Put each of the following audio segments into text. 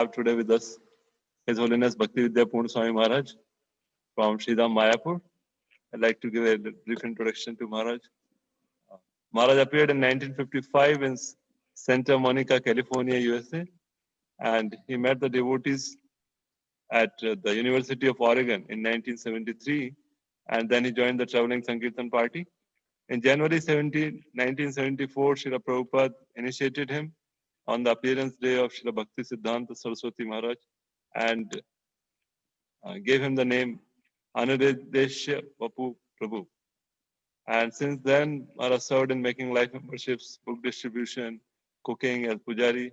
have today with us His Holiness Bhakti Vidya Purna Swami Maharaj from Sridham, Mayapur. I'd like to give a brief introduction to Maharaj. Maharaj appeared in 1955 in Santa Monica, California, USA, and he met the devotees at the University of Oregon in 1973, and then he joined the traveling Sankirtan party. In January 1974, Srila Prabhupada initiated him on the appearance day of Srila Bhakti Siddhanta Saraswati Maharaj and gave him the name Anudesha Vapu Prabhu. And since then, Maharaj served in making life memberships, book distribution, cooking as pujari,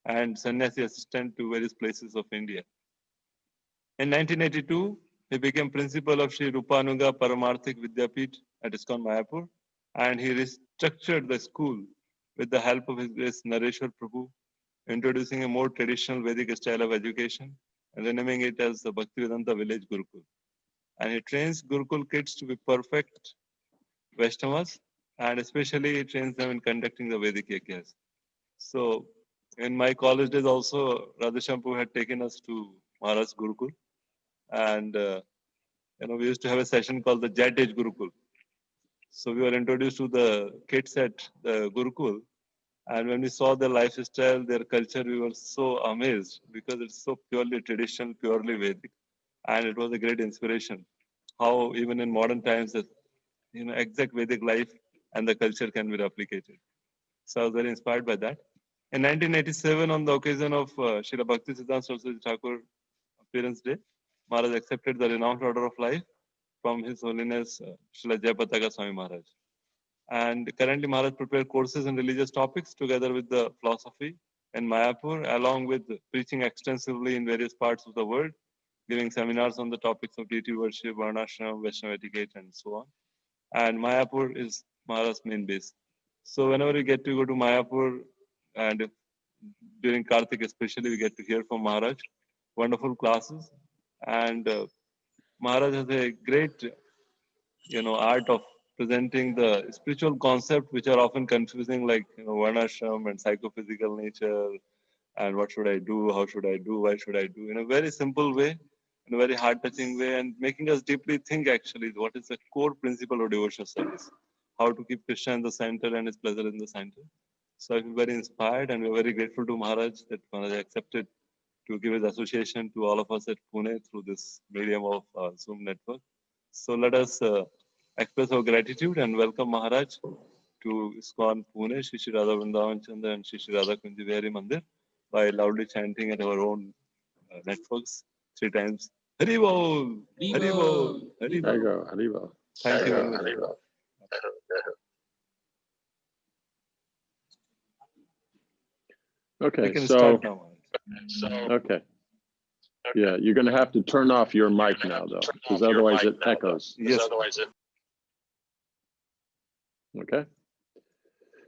and sannyasi assistant to various places of India. In 1982, he became principal of Sri Rupanuga Paramarthik Vidyapith at ISKCON Mayapur, and he restructured the school with the help of His Grace Nareshwar Prabhu, introducing a more traditional Vedic style of education and renaming it as the Bhaktivedanta Village Gurukul. And he trains Gurukul kids to be perfect Vaishnavas, and especially he trains them in conducting the Vedic yagyas. So, in my college days also, Radheshampu had taken us to Maharaj Gurukul, and we used to have a session called the Jet Age Gurukul. So we were introduced to the kids at the Gurukul, and when we saw their lifestyle, their culture, we were so amazed because it's so purely traditional, purely Vedic, and it was a great inspiration. How even in modern times, that exact Vedic life and the culture can be replicated. So I was very inspired by that. In 1987, on the occasion of Srila Bhakti Siddhanta Saraswati Thakur appearance day, Maharaj accepted the Renounced Order of Life from His Holiness Srila Jayapataka Swami Maharaj. And currently Maharaj prepares courses in religious topics together with the philosophy in Mayapur, along with preaching extensively in various parts of the world, giving seminars on the topics of deity worship, Varnasram, Vaishnava etiquette, and so on. And Mayapur is Maharaj's main base. So whenever we get to go to Mayapur, and during Kartik especially, we get to hear from Maharaj, wonderful classes. And Maharaj has a great, art of presenting the spiritual concepts which are often confusing, like Varnashram and psychophysical nature, and what should I do, how should I do, why should I do, in a very simple way, in a very heart-touching way, and making us deeply think actually what is the core principle of devotional service, how to keep Krishna in the center and His pleasure in the center. So I feel very inspired, and we're very grateful to Maharaj that Maharaj accepted to give His association to all of us at Pune through this medium of Zoom network. So let us express our gratitude and welcome Maharaj to ISKCON Pune, Shri Shri Radha Vrindavan Chandra and Shri Shri Radha Kunji Vihari Mandir by loudly chanting at our own networks 3 times. Hari Bol! Hari Bol! Hari Bol! Hari Bol. Thank you very much. Okay, start now. Okay. Yeah, you're going to have to turn off your mic now, though, because otherwise it echoes. Yes. Okay.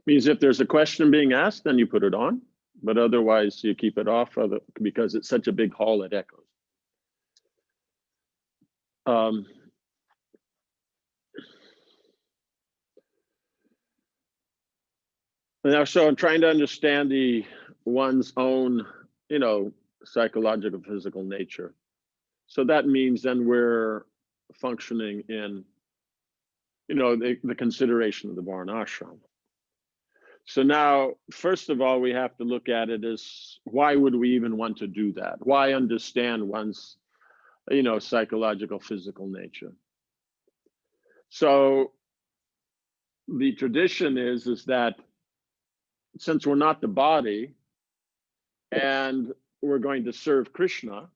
Means if there's a question being asked, then you put it on, but otherwise you keep it off because it's such a big hall, it echoes. Now, so I'm trying to understand one's own, psychological, physical nature. So that means then we're functioning in, the consideration of the Varnashram. So now, first of all, we have to look at it as, why would we even want to do that? Why understand one's, psychological, physical nature? So the tradition is that since we're not the body and we're going to serve Krishna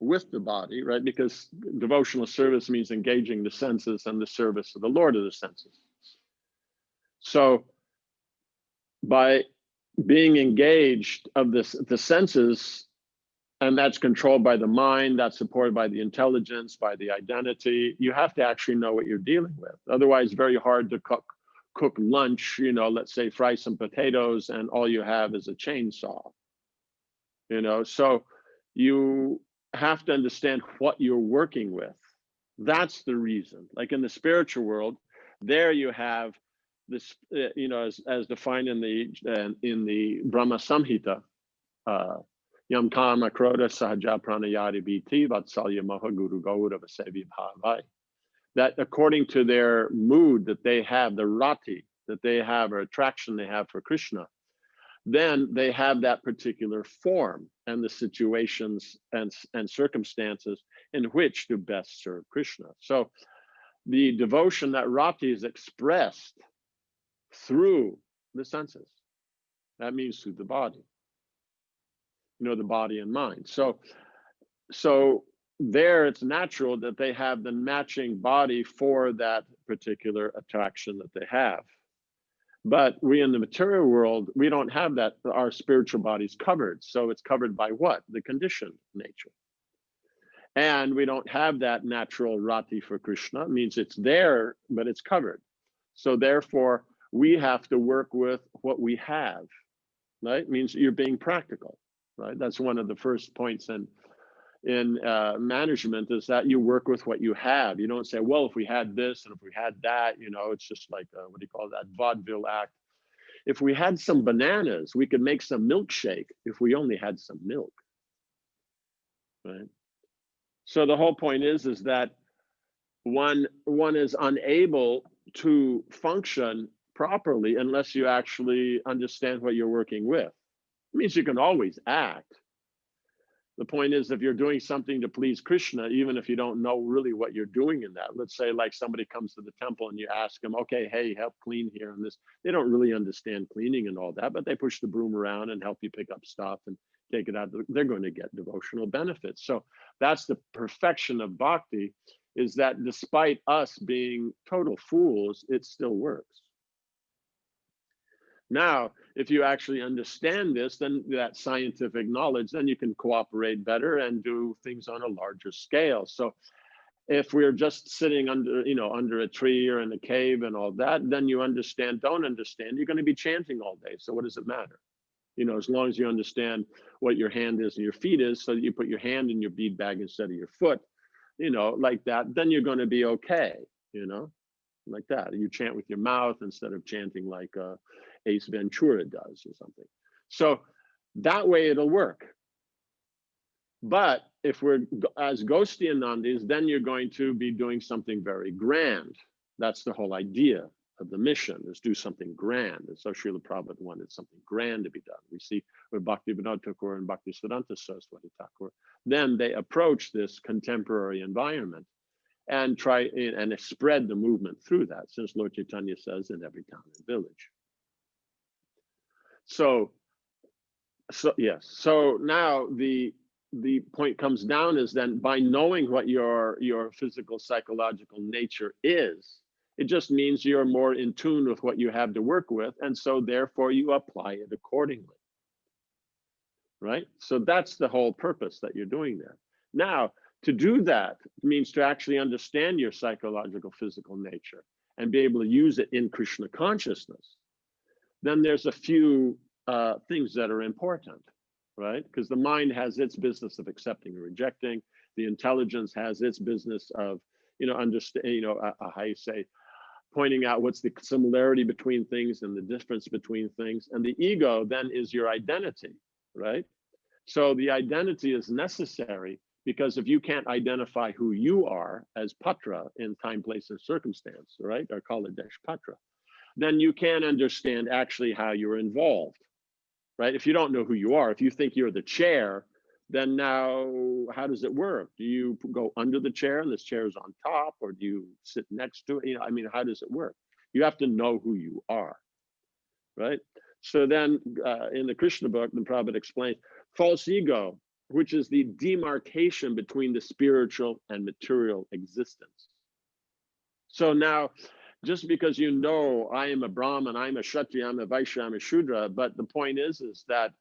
with the body, right? Because devotional service means engaging the senses and the service of the Lord of the senses. So by being engaged of the senses, and that's controlled by the mind, that's supported by the intelligence, by the identity, you have to actually know what you're dealing with. Otherwise, very hard to cook lunch, let's say fry some potatoes and all you have is a chainsaw. So you have to understand what you're working with. That's the reason. Like in the spiritual world, there you have this, as defined in the Brahma Samhita Yam kama kroda sahaja pranayati biti vatsalya moha guru gaura vasevi bhavai. That according to their mood that they have, the rati that they have or attraction they have for Krishna, then they have that particular form and the situations and circumstances in which to best serve Krishna. So the devotion, that rati, is expressed through the senses. That means through the body, the body and mind. So there it's natural that they have the matching body for that particular attraction that they have. But we in the material world, we don't have that. Our spiritual body's covered. So it's covered by what? The conditioned nature. And we don't have that natural rati for Krishna. It means it's there, but it's covered. So therefore, we have to work with what we have, right? It means you're being practical, right? That's one of the first points in management, is that you work with what you have. You don't say, well, if we had this and if we had that, it's just like, what do you call that, vaudeville act. If we had some bananas, we could make some milkshake if we only had some milk, right? So the whole point is that one is unable to function properly unless you actually understand what you're working with. It means you can always act. The point is, if you're doing something to please Krishna, even if you don't know really what you're doing in that, let's say like somebody comes to the temple and you ask them, okay, hey, help clean here and this. They don't really understand cleaning and all that, but they push the broom around and help you pick up stuff and take it out. They're going to get devotional benefits. So that's the perfection of bhakti, is that despite us being total fools, it still works. Now, if you actually understand this, then that scientific knowledge, then you can cooperate better and do things on a larger scale. So if we're just sitting under a tree or in a cave and all that, then you don't understand, you're going to be chanting all day. So what does it matter? As long as you understand what your hand is and your feet is, so that you put your hand in your bead bag instead of your foot, like that, then you're going to be okay, like that. You chant with your mouth instead of chanting like Ace Ventura does or something. So that way it'll work. But if we're as ghosty Anandis, then you're going to be doing something very grand. That's the whole idea of the mission, is do something grand. And so Srila Prabhupada wanted something grand to be done. We see with Bhakti Vinod Thakur and Bhakti Siddhanta Saraswati Thakur, then they approach this contemporary environment and try and spread the movement through that, since Lord Chaitanya says in every town and village. So yes. So now the point comes down is then, by knowing what your physical psychological nature is, it just means you're more in tune with what you have to work with, and so therefore you apply it accordingly, right? So that's the whole purpose that you're doing there. Now, to do that means to actually understand your psychological physical nature and be able to use it in Krishna consciousness. Then there's a few things that are important, right? Because the mind has its business of accepting and rejecting. The intelligence has its business of, understand, how you say, pointing out what's the similarity between things and the difference between things. And the ego then is your identity, right? So the identity is necessary, because if you can't identify who you are as Patra in time, place, and circumstance, right? Or Kaladesh Patra, then you can't understand actually how you're involved, right? If you don't know who you are, if you think you're the chair, then now how does it work? Do you go under the chair and this chair is on top, or do you sit next to it? How does it work? You have to know who you are, right? So then in the Krishna book, the Prabhupada explains false ego, which is the demarcation between the spiritual and material existence. So now, just because I am a Brahman, I'm a Kshatriya, I'm a Vaishya, I'm a Shudra, but the point is that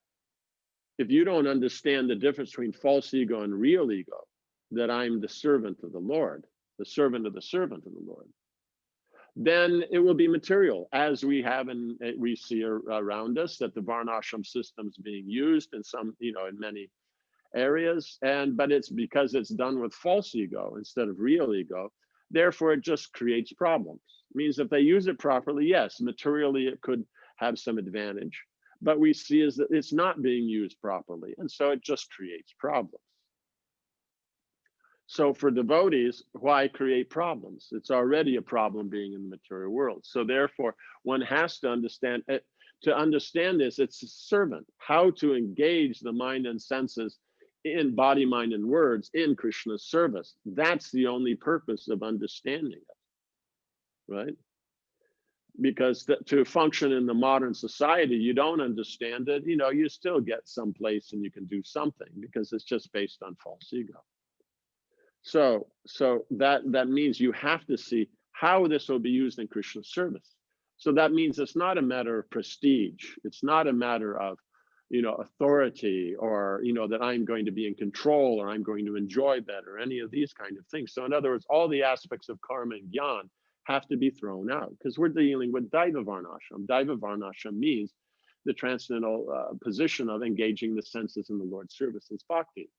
if you don't understand the difference between false ego and real ego, that I'm the servant of the Lord, the servant of the servant of the Lord, then it will be material, as we have and we see around us, that the Varnasram system is being used in some, in many areas, but it's because it's done with false ego instead of real ego. Therefore, it just creates problems. It means if they use it properly, yes, materially it could have some advantage. but we see is that it's not being used properly. And so it just creates problems. So for devotees, why create problems? It's already a problem being in the material world. So therefore, one has to understand it. To understand this, it's a servant, how to engage the mind and senses in body, mind, and words in Krishna's service. That's the only purpose of understanding it, right? Because to function in the modern society, you don't understand it, you know, you still get someplace and you can do something because it's just based on false ego. So that means you have to see how this will be used in Krishna's service. So that means it's not a matter of prestige. It's not a matter of, you know, authority, or, you know, that I'm going to be in control, or I'm going to enjoy better, any of these kind of things. So in other words, all the aspects of karma and jnana have to be thrown out, because we're dealing with Daiva Varnashram. Daiva Varnashram means the transcendental position of engaging the senses in the Lord's service. It's bhakti.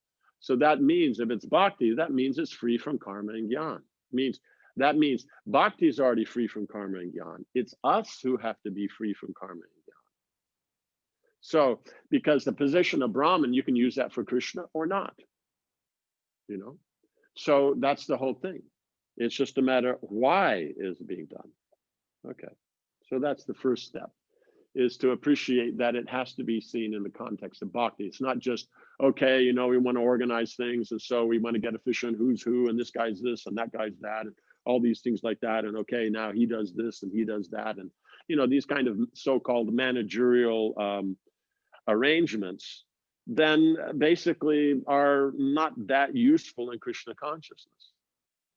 So that means if it's bhakti, that means it's free from karma and jnana. That means bhakti is already free from karma and jnana. It's us who have to be free from karma and jnana. So because the position of Brahman, you can use that for Krishna or not, you know? So that's the whole thing. It's just a matter of why is being done. Okay, so that's the first step, is to appreciate that it has to be seen in the context of bhakti. It's not just, okay, you know, we want to organize things, and so we want to get efficient who's who, and this guy's this, and that guy's that, and all these things like that, and okay, now he does this, and he does that, and, you know, these kind of so-called managerial arrangements, then basically are not that useful in Krishna consciousness.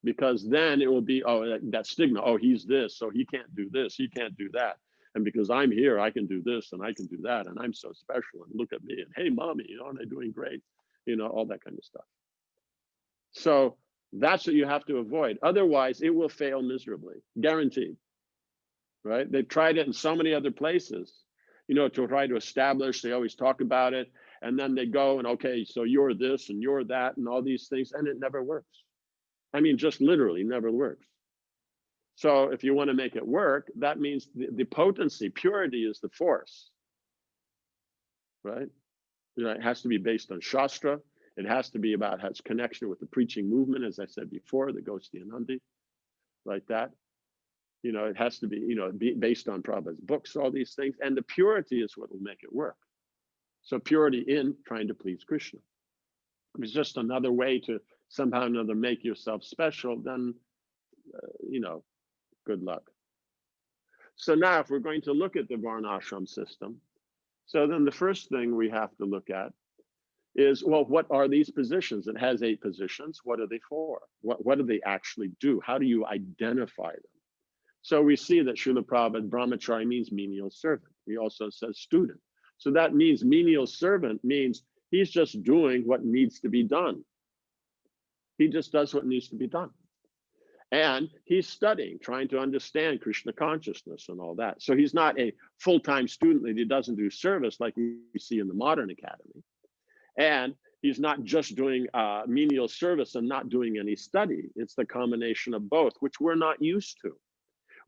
Because then it will be, oh, that stigma, oh, he's this, so he can't do this, he can't do that. And because I'm here, I can do this and I can do that, and I'm so special, and look at me, and hey, mommy, you know, aren't I doing great? You know, all that kind of stuff. So that's what you have to avoid. Otherwise, it will fail miserably, guaranteed, right? They've tried it in so many other places, you know, to try to establish, they always talk about it, and then they go and, okay, so you're this and you're that and all these things, and it never works. I mean, just literally never works. So if you want to make it work, that means the potency, purity is the force, right? You know, it has to be based on Shastra. It has to be about its connection with the preaching movement, as I said before, the Gosti and Nandi, like that. You know, it has to be, you know, based on Prabhupada's books, all these things. And the purity is what will make it work. So purity in trying to please Krishna. If it's just another way to somehow or another make yourself special, then, you know, good luck. So now if we're going to look at the Varnashram system, so then the first thing we have to look at is, well, what are these positions? It has 8 positions. What are they for? What do they actually do? How do you identify them? So we see that Srila Prabhupada, brahmachari means menial servant. He also says student. So that means menial servant means he's just doing what needs to be done. He just does what needs to be done. And he's studying, trying to understand Krishna consciousness and all that. So he's not a full-time student that he doesn't do service like we see in the modern academy. And he's not just doing menial service and not doing any study. It's the combination of both, which we're not used to.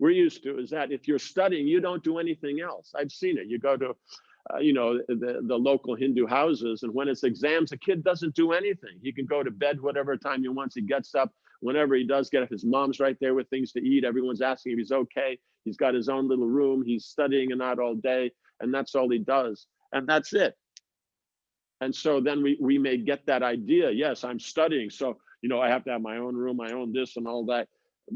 We're used to is that if you're studying, you don't do anything else. I've seen it. You go to you know, the local Hindu houses, and when it's exams, the kid doesn't do anything. He can go to bed whatever time he wants. He gets up whenever he does get up. His mom's right there with things to eat. Everyone's asking if he's okay. He's got his own little room. He's studying and out all day, and that's all he does. And that's it. And so then we may get that idea. Yes, I'm studying, so, you know, I have to have my own room, my own this and all that.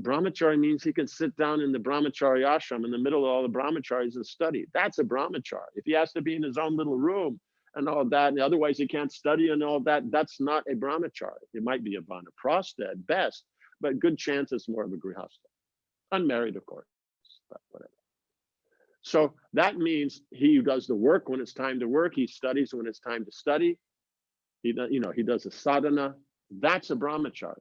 Brahmachari means he can sit down in the brahmachari ashram in the middle of all the brahmacharis and study. That's a brahmachari. If he has to be in his own little room and all that, and otherwise he can't study and all that, that's not a brahmachari. It might be a vanaprastha at best, but good chance it's more of a grihastha. Unmarried, of course, but whatever. So that means he does the work when it's time to work. He studies when it's time to study. He does, you know, he does a sadhana. That's a brahmachari.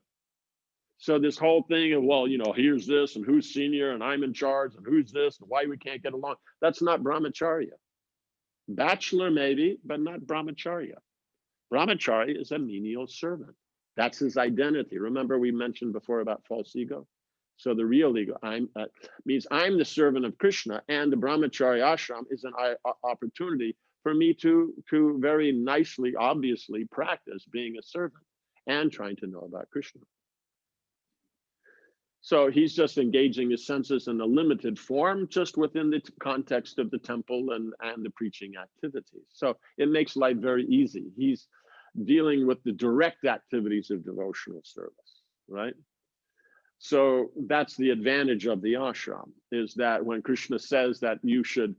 So this whole thing of, well, you know, here's this and who's senior and I'm in charge and who's this and why we can't get along. That's not brahmacharya. Bachelor maybe, but not brahmacharya. Brahmachari is a menial servant. That's his identity. Remember we mentioned before about false ego? So the real ego means I'm the servant of Krishna, and the brahmachari ashram is an opportunity for me to very nicely, obviously practice being a servant and trying to know about Krishna. So he's just engaging his senses in a limited form, just within the context of the temple and the preaching activities. So it makes life very easy. He's dealing with the direct activities of devotional service, right? So that's the advantage of the ashram, is that when Krishna says that you should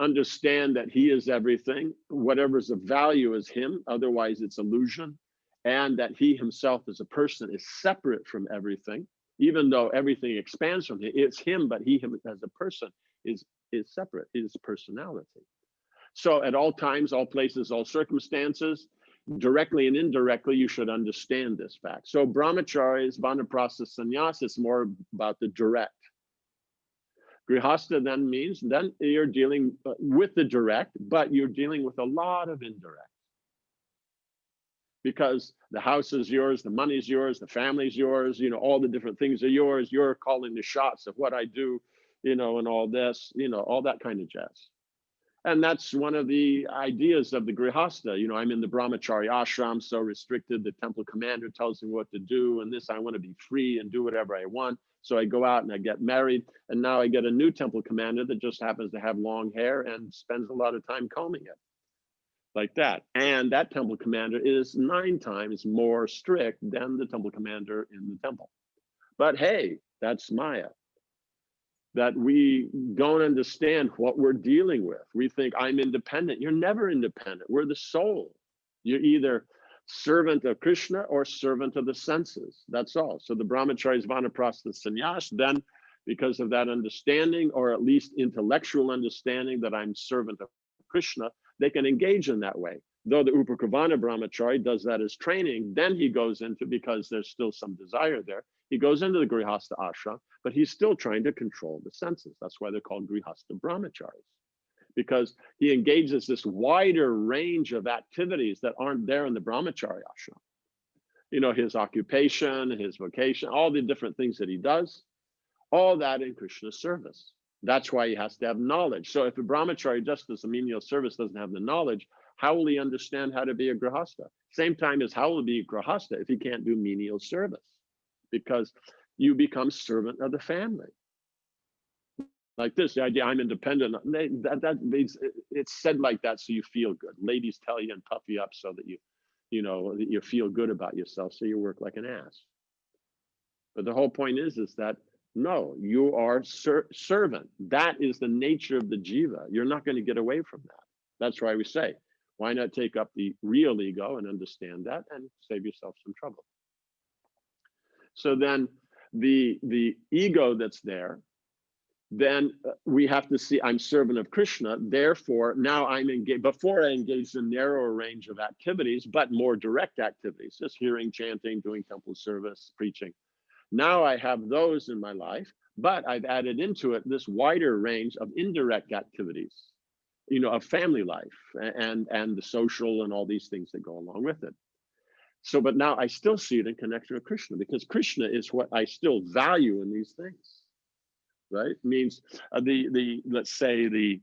understand that he is everything, whatever's of value is him, otherwise it's illusion, and that he himself as a person is separate from everything, even though everything expands from him, it's him, but he him as a person is separate, his personality. So at all times, all places, all circumstances, directly and indirectly, you should understand this fact. So brahmacharis, vanaprastha, sannyas is more about the direct. Grihastha then means, then you're dealing with the direct, but you're dealing with a lot of indirect. Because the house is yours, the money's yours, the family's yours, you know, all the different things are yours. You're calling the shots of what I do, you know, and all this, you know, all that kind of jazz. And that's one of the ideas of the Grihastha. You know, I'm in the brahmachari ashram, so restricted. The temple commander tells me what to do, and this, I want to be free and do whatever I want. So I go out and I get married, and now I get a new temple commander that just happens to have long hair and spends a lot of time combing it. Like that. And that temple commander is 9 times more strict than the temple commander in the temple. But hey, that's Maya. That we don't understand what we're dealing with. We think I'm independent. You're never independent. We're the soul. You're either servant of Krishna or servant of the senses. That's all. So the brahmacharis, vanaprastha, sannyas, then because of that understanding, or at least intellectual understanding that I'm servant of Krishna, they can engage in that way. Though the Upakravana brahmachari does that as training, then he goes into, because there's still some desire there, he goes into the Grihastha ashram, but he's still trying to control the senses. That's why they're called Grihastha brahmacharis, because he engages this wider range of activities that aren't there in the brahmachari ashram. You know, his occupation, his vocation, all the different things that he does, all that in Krishna's service. That's why he has to have knowledge. So if a brahmachari just does a menial service, doesn't have the knowledge, how will he understand how to be a grihastha? Same time as how will he be a grihastha if he can't do menial service? Because you become servant of the family. Like this, the idea I'm independent, it's said like that so you feel good. Ladies tell you and puff you up so that you know, that you feel good about yourself, so you work like an ass. But the whole point is that no, you are servant. That is the nature of the jiva. You're not going to get away from that. That's why we say, why not take up the real ego and understand that and save yourself some trouble? So then the ego that's there, then we have to see I'm servant of Krishna. Therefore, now I'm engaged. Before I engaged in a narrower range of activities, but more direct activities, just hearing, chanting, doing temple service, preaching. Now I have those in my life, but I've added into it this wider range of indirect activities, you know, of family life and the social and all these things that go along with it. So, but now I still see it in connection with Krishna, because Krishna is what I still value in these things, right? It means let's say the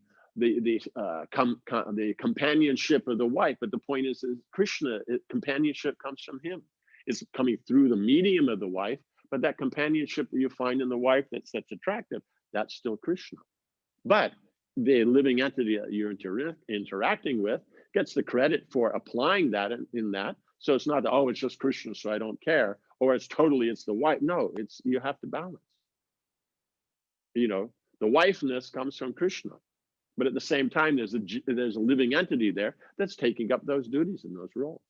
companionship of the wife, but the point is Krishna, companionship comes from him. It's coming through the medium of the wife. But that companionship that you find in the wife that's attractive, that's still Krishna. But the living entity that you're interacting with gets the credit for applying that in that. So it's not, oh, it's just Krishna, so I don't care, or it's the wife. No, you have to balance. You know, the wifeness comes from Krishna, but at the same time, there's a living entity there that's taking up those duties and those roles.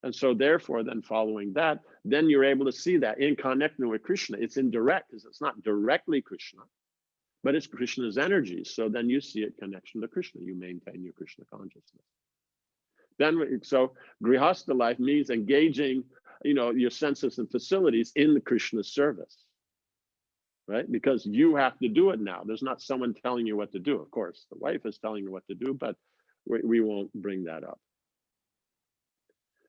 And so therefore, then following that, then you're able to see that in connecting with Krishna. It's indirect, because it's not directly Krishna, but it's Krishna's energy. So then you see it connection to Krishna. You maintain your Krishna consciousness. Then, so Grihastha life means engaging, you know, your senses and facilities in the Krishna service, right? Because you have to do it now. There's not someone telling you what to do. Of course, the wife is telling you what to do, but we won't bring that up.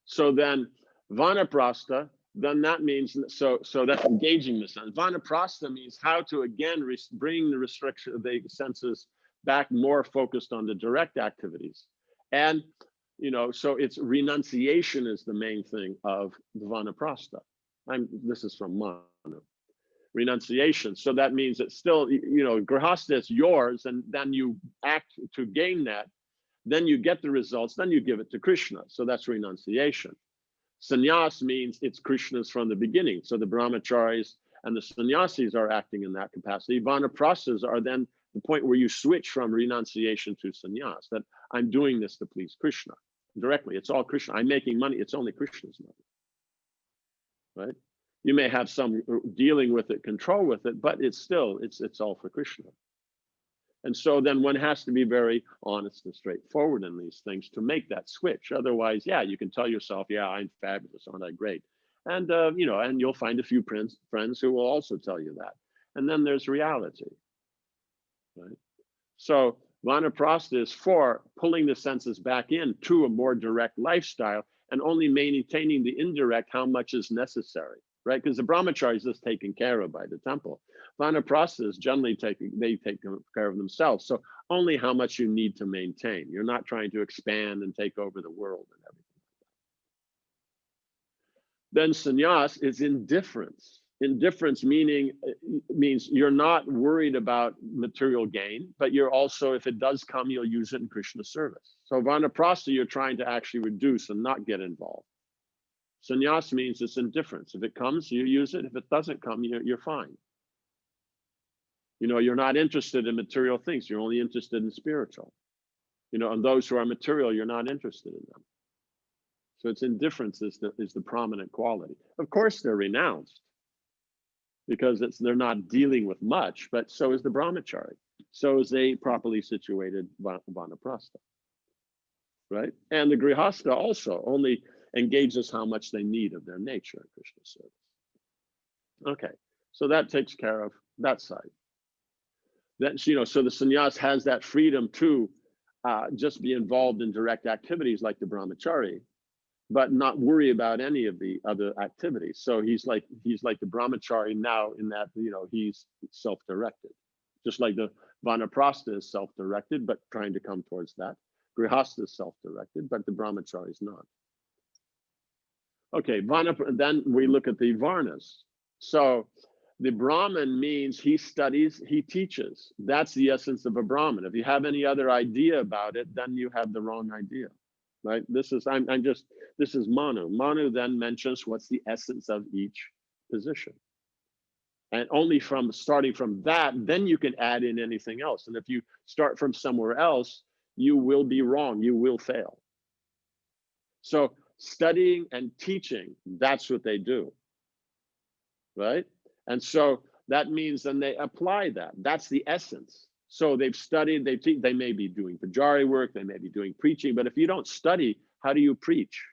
So then Vanaprastha, then that means, so that's engaging the sense. Vanaprastha means how to again bring the restriction of the senses back more focused on the direct activities. And, so it's renunciation is the main thing of the Vanaprastha. This is from Manu. Renunciation. So that means that still, Grihastha is yours, and then you act to gain that. Then you get the results, then you give it to Krishna. So that's renunciation. Sannyas means it's Krishna's from the beginning. So the brahmacharis and the sannyasis are acting in that capacity. Vanaprasthas are then the point where you switch from renunciation to sannyas, that I'm doing this to please Krishna directly. It's all Krishna. I'm making money. It's only Krishna's money, right? You may have some dealing with it, control with it, but it's still, it's all for Krishna. And so then one has to be very honest and straightforward in these things to make that switch. Otherwise, yeah, you can tell yourself, yeah, I'm fabulous, aren't I great? And, and you'll find a few friends who will also tell you that. And then there's reality, right? So Vanaprastha is for pulling the senses back in to a more direct lifestyle and only maintaining the indirect how much is necessary, right? Because the brahmachari is just taken care of by the temple. Vanaprastha is generally they take care of themselves. So only how much you need to maintain. You're not trying to expand and take over the world and everything. Then sannyas is indifference. Indifference means you're not worried about material gain, but you're also, if it does come, you'll use it in Krishna's service. So Vanaprastha, you're trying to actually reduce and not get involved. Sannyas means it's indifference. If it comes, you use it. If it doesn't come, you're fine. You're not interested in material things. You're only interested in spiritual. And those who are material, you're not interested in them. So it's indifference is the prominent quality. Of course, they're renounced because they're not dealing with much, but so is the brahmachari. So is a properly situated vanaprastha, right? And the grihastha also only engages how much they need of their nature in Krishna service. Okay, so that takes care of that side. That, so the sannyas has that freedom to just be involved in direct activities like the brahmachari, but not worry about any of the other activities. So he's like the brahmachari now in that, he's self-directed. Just like the vanaprastha is self-directed, but trying to come towards that. Grihastha is self-directed, but the brahmachari is not. Okay, then we look at the varnas. So the Brahmin means he studies, he teaches. That's the essence of a Brahmin. If you have any other idea about it, then you have the wrong idea, right? This is Manu. Manu then mentions what's the essence of each position. And only starting from that, then you can add in anything else. And if you start from somewhere else, you will be wrong, you will fail. So studying and teaching, that's what they do, right? And so that means then they apply that. That's the essence. So they've studied, they may be doing pujari work, they may be doing preaching, but if you don't study, how do you preach?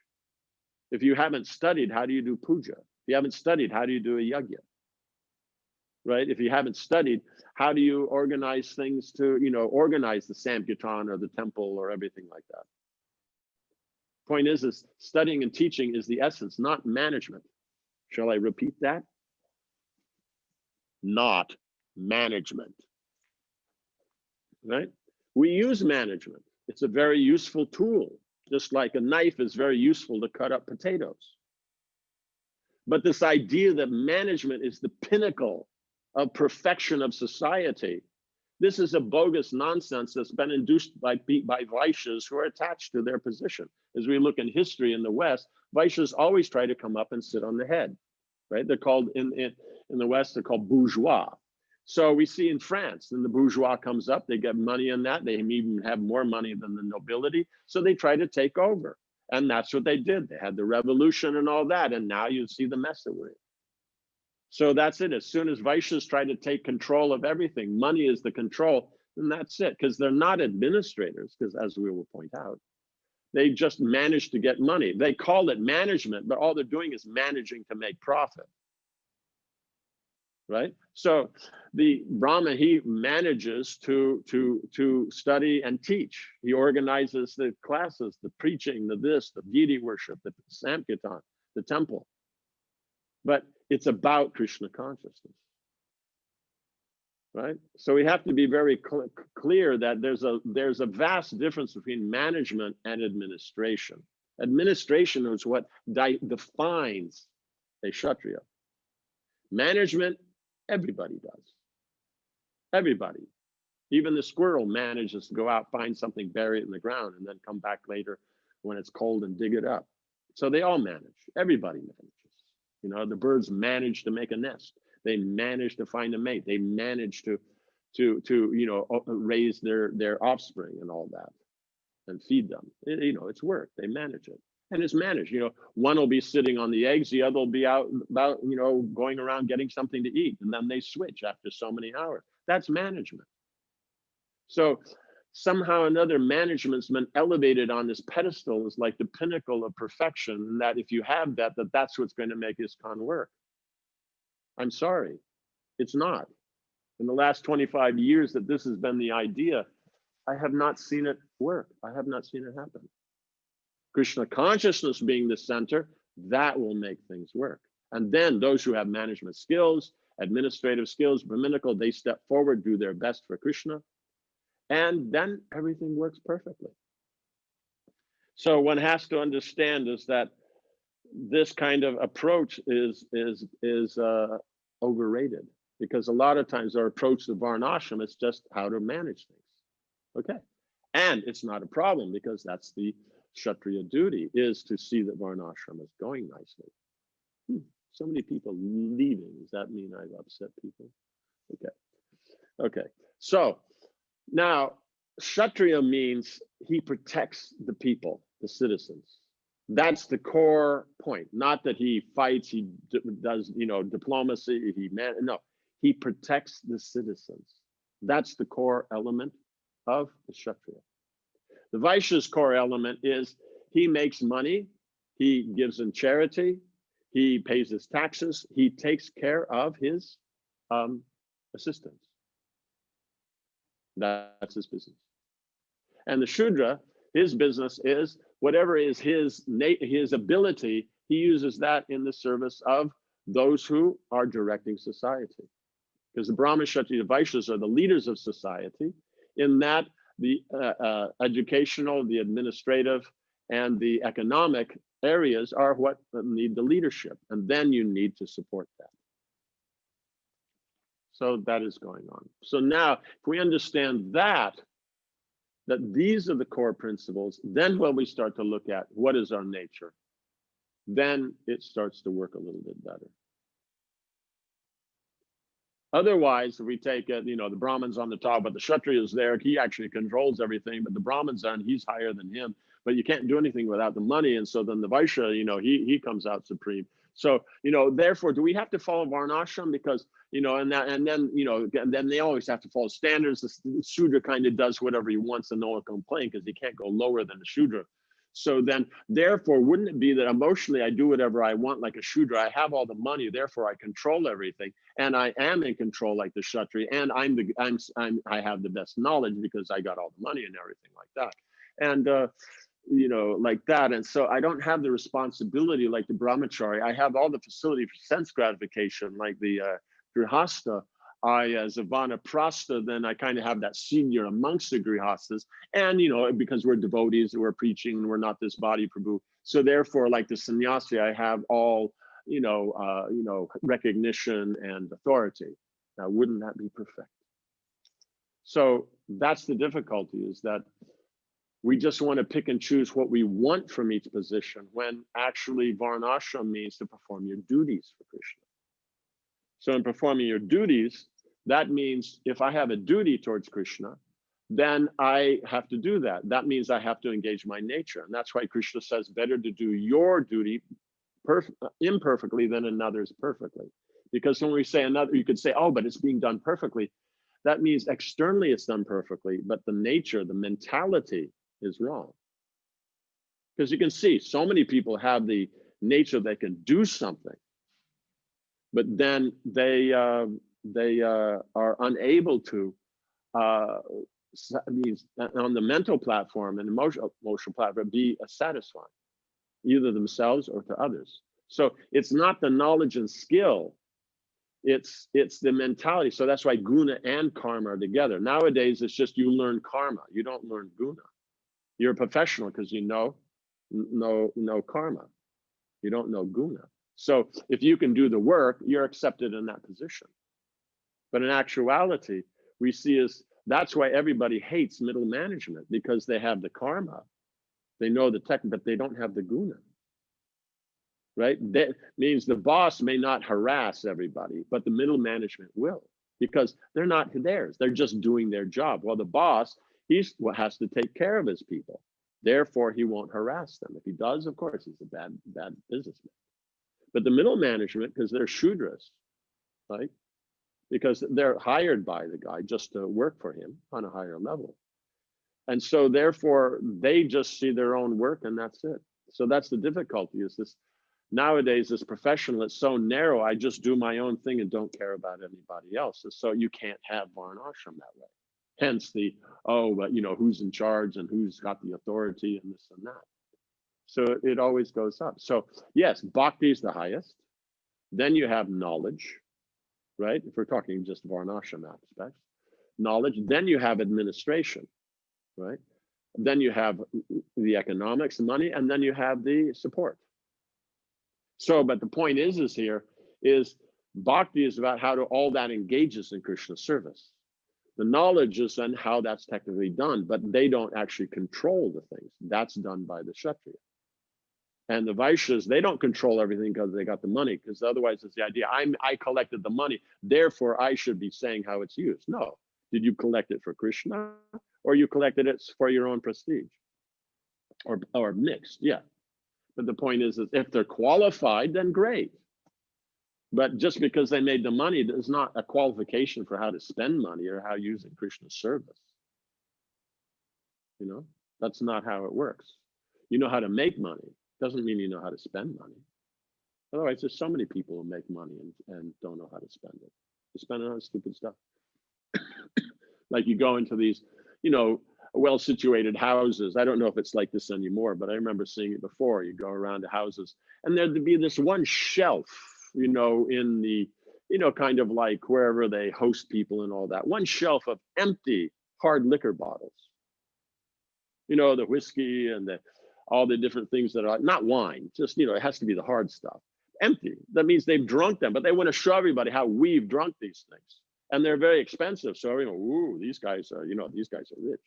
If you haven't studied, how do you do puja? If you haven't studied, how do you do a yajna? Right? If you haven't studied, how do you organize things to, organize the Sankirtan or the temple or everything like that? Point is studying and teaching is the essence, not management. Shall I repeat that? Not management, right? We use management. It's a very useful tool, just like a knife is very useful to cut up potatoes. But this idea that management is the pinnacle of perfection of society, this is a bogus nonsense that's been induced by Vaishyas who are attached to their position. As we look in history in the West, Vaishyas always try to come up and sit on the head, right? They're called, in the West, they're called bourgeois. So we see in France, then the bourgeois comes up, they get money in that, they even have more money than the nobility, so they try to take over. And that's what they did. They had the revolution and all that, and now you see the mess that we're in. So that's it. As soon as Vaishyas try to take control of everything, money is the control, then that's it. Because they're not administrators, because as we will point out, they just manage to get money. They call it management, but all they're doing is managing to make profit. Right? So the Brahma, he manages to study and teach. He organizes the classes, the preaching, the this, the deity worship, the Sankirtan, the temple. but it's about Krishna consciousness, right? So we have to be very clear that there's a vast difference between management and administration. Administration is what defines a Kshatriya. Management, everybody does. Everybody. Even the squirrel manages to go out, find something, bury it in the ground, and then come back later when it's cold and dig it up. So they all manage. Everybody manages. You know, the birds manage to make a nest. They manage to find a mate. They manage to you know, raise their offspring and all that, and feed them. You know, it's work. They manage it, and it's managed. You know, one will be sitting on the eggs, the other will be out about, you know, going around getting something to eat, and then they switch after so many hours. That's management. So somehow or another, management's been elevated on this pedestal as like the pinnacle of perfection, and that if you have that, that's what's going to make ISKCON work. I'm sorry, it's not. In the last 25 years that this has been the idea, I have not seen it work. I have not seen it happen. Krishna consciousness being the center, that will make things work. And then those who have management skills, administrative skills, Brahminical, they step forward, do their best for Krishna, and then everything works perfectly. So one has to understand is that this kind of approach is overrated, because a lot of times our approach to Varnashram is just how to manage things. Okay, and it's not a problem, because that's the Kshatriya duty, is to see that Varnashram is going nicely. So many people leaving. Does that mean I've upset people? Okay. So now Kshatriya means he protects the people, the citizens. That's the core point. Not that he fights, he does, you know, diplomacy. No, he protects the citizens. That's the core element of the Kshatriya. The Vaishya's core element is he makes money, he gives in charity, he pays his taxes, he takes care of his assistants. That's his business. And the Shudra, his business is whatever is his ability, he uses that in the service of those who are directing society. Because the Brahma, Kshatriya, Vaishyas are the leaders of society, in that the educational, the administrative, and the economic areas are what need the leadership. And then you need to support that. So that is going on. So now, if we understand that these are the core principles, then when we start to look at what is our nature, then it starts to work a little bit better. Otherwise, if we take it, you know, the Brahman's on the top, but the Kshatriya is there, he actually controls everything, but the Brahman's on, he's higher than him, but you can't do anything without the money. And so then the Vaishya, you know, he comes out supreme. So, you know, therefore, do we have to follow Varnashram? Because, you know, and then, you know, then they always have to follow standards. The Shudra kind of does whatever he wants and no one can complain, because he can't go lower than the Shudra. So then, therefore, wouldn't it be that emotionally I do whatever I want like a Shudra? I have all the money, therefore I control everything, and I am in control like the Kshatriya, and I have the best knowledge because I got all the money and everything like that, and you know, like that. And so I don't have the responsibility like the Brahmachari. I have all the facility for sense gratification like the Grihastha. As a Vanaprastha, then I kind of have that senior amongst the Grihasthas. And, you know, because we're devotees, we're preaching, and we're not this body Prabhu. So therefore, like the sannyasi, I have all, you know, recognition and authority. Now, wouldn't that be perfect? So that's the difficulty, is that we just want to pick and choose what we want from each position, when actually Varnashram means to perform your duties for Krishna. So in performing your duties, that means if I have a duty towards Krishna, then I have to do that. That means I have to engage my nature. And that's why Krishna says better to do your duty imperfectly than another's perfectly. Because when we say another, you could say, oh, but it's being done perfectly. That means externally it's done perfectly, but the nature, the mentality is wrong. Because you can see so many people have the nature they can do something, but then they are unable to, means on the mental platform and emotional platform, be satisfying, either themselves or to others. So it's not the knowledge and skill, it's the mentality. So that's why guna and karma are together. Nowadays, it's just you learn karma, you don't learn guna. You're a professional because you know karma. You don't know guna. So if you can do the work, you're accepted in that position. But in actuality, we see is that's why everybody hates middle management, because they have the karma. They know the tech, but they don't have the guna. Right? That means the boss may not harass everybody, but the middle management will, because they're not theirs. They're just doing their job. Well, the boss, he's what has to take care of his people. Therefore, he won't harass them. If he does, of course, he's a bad businessman. But the middle management, because they're Shudras, right? Because they're hired by the guy just to work for him on a higher level. And so therefore, they just see their own work and that's it. So that's the difficulty, is this nowadays, this professional, it's so narrow, I just do my own thing and don't care about anybody else. And so you can't have Varnashram that way. Hence the, oh, but who's in charge and who's got the authority and this and that. So it always goes up. So yes, Bhakti is the highest. Then you have knowledge, right? If we're talking just Varnashram aspects, knowledge. Then you have administration, right? Then you have the economics, the money, and then you have the support. So, but the point is here is Bhakti is about how all that engages in Krishna's service. The knowledge is then how that's technically done, but they don't actually control the things. That's done by the Kshatriya. And the Vaishyas, they don't control everything because they got the money, because otherwise it's the idea, I collected the money, therefore I should be saying how it's used. No. Did you collect it for Krishna, or you collected it for your own prestige? Or mixed, yeah. But the point is if they're qualified, then great. But just because they made the money is not a qualification for how to spend money or how using Krishna's service. That's not how it works. You know how to make money, doesn't mean you know how to spend money. Otherwise, there's so many people who make money and don't know how to spend it. They spend it on stupid stuff. Like you go into these, well-situated houses. I don't know if it's like this anymore, but I remember seeing it before. You go around to houses and there'd be this one shelf, in the, kind of like wherever they host people and all that, one shelf of empty hard liquor bottles. The whiskey and all the different things that are not wine, just, it has to be the hard stuff. Empty. That means they've drunk them, but they want to show everybody how we've drunk these things. And they're very expensive. So, ooh, these guys are, these guys are rich.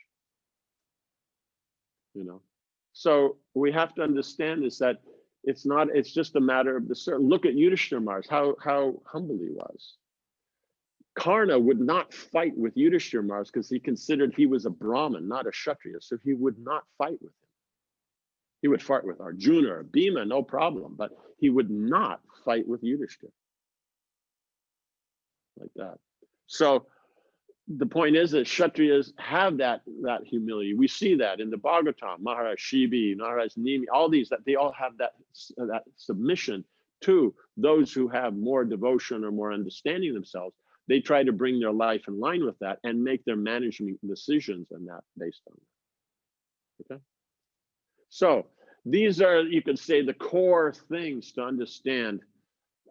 So we have to understand is that it's just a matter of the certain. Look at Yudhishthira Maharaj, how humble he was. Karna would not fight with Yudhishthira Maharaj because he considered he was a Brahmin, not a Kshatriya. So he would not fight with him. He would fight with Arjuna or Bhima, no problem, but he would not fight with Yudhishthira. Like that. So the point is that Kshatriyas have that humility. We see that in the Bhagavatam, Maharaj Shibi, Maharaj Nimi, all these, that they all have that submission to those who have more devotion or more understanding themselves. They try to bring their life in line with that and make their management decisions and that based on that. Okay. So these are, you could say, the core things to understand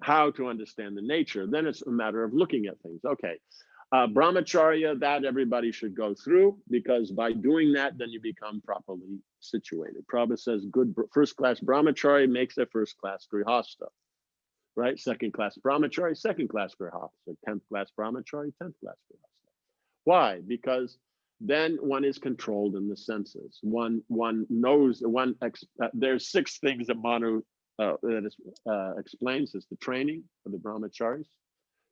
how to understand the nature. Then it's a matter of looking at things. Okay. Brahmacharya, that everybody should go through, because by doing that, then you become properly situated. Prabhupada says good first-class brahmachari makes a first-class grihastha, right? Second-class brahmachari, second-class grihastha. 10th-class brahmachari, 10th-class grihastha. Why? Because then one is controlled in the senses. One knows, there's 6 things that Manu explains as the training of the brahmacharis.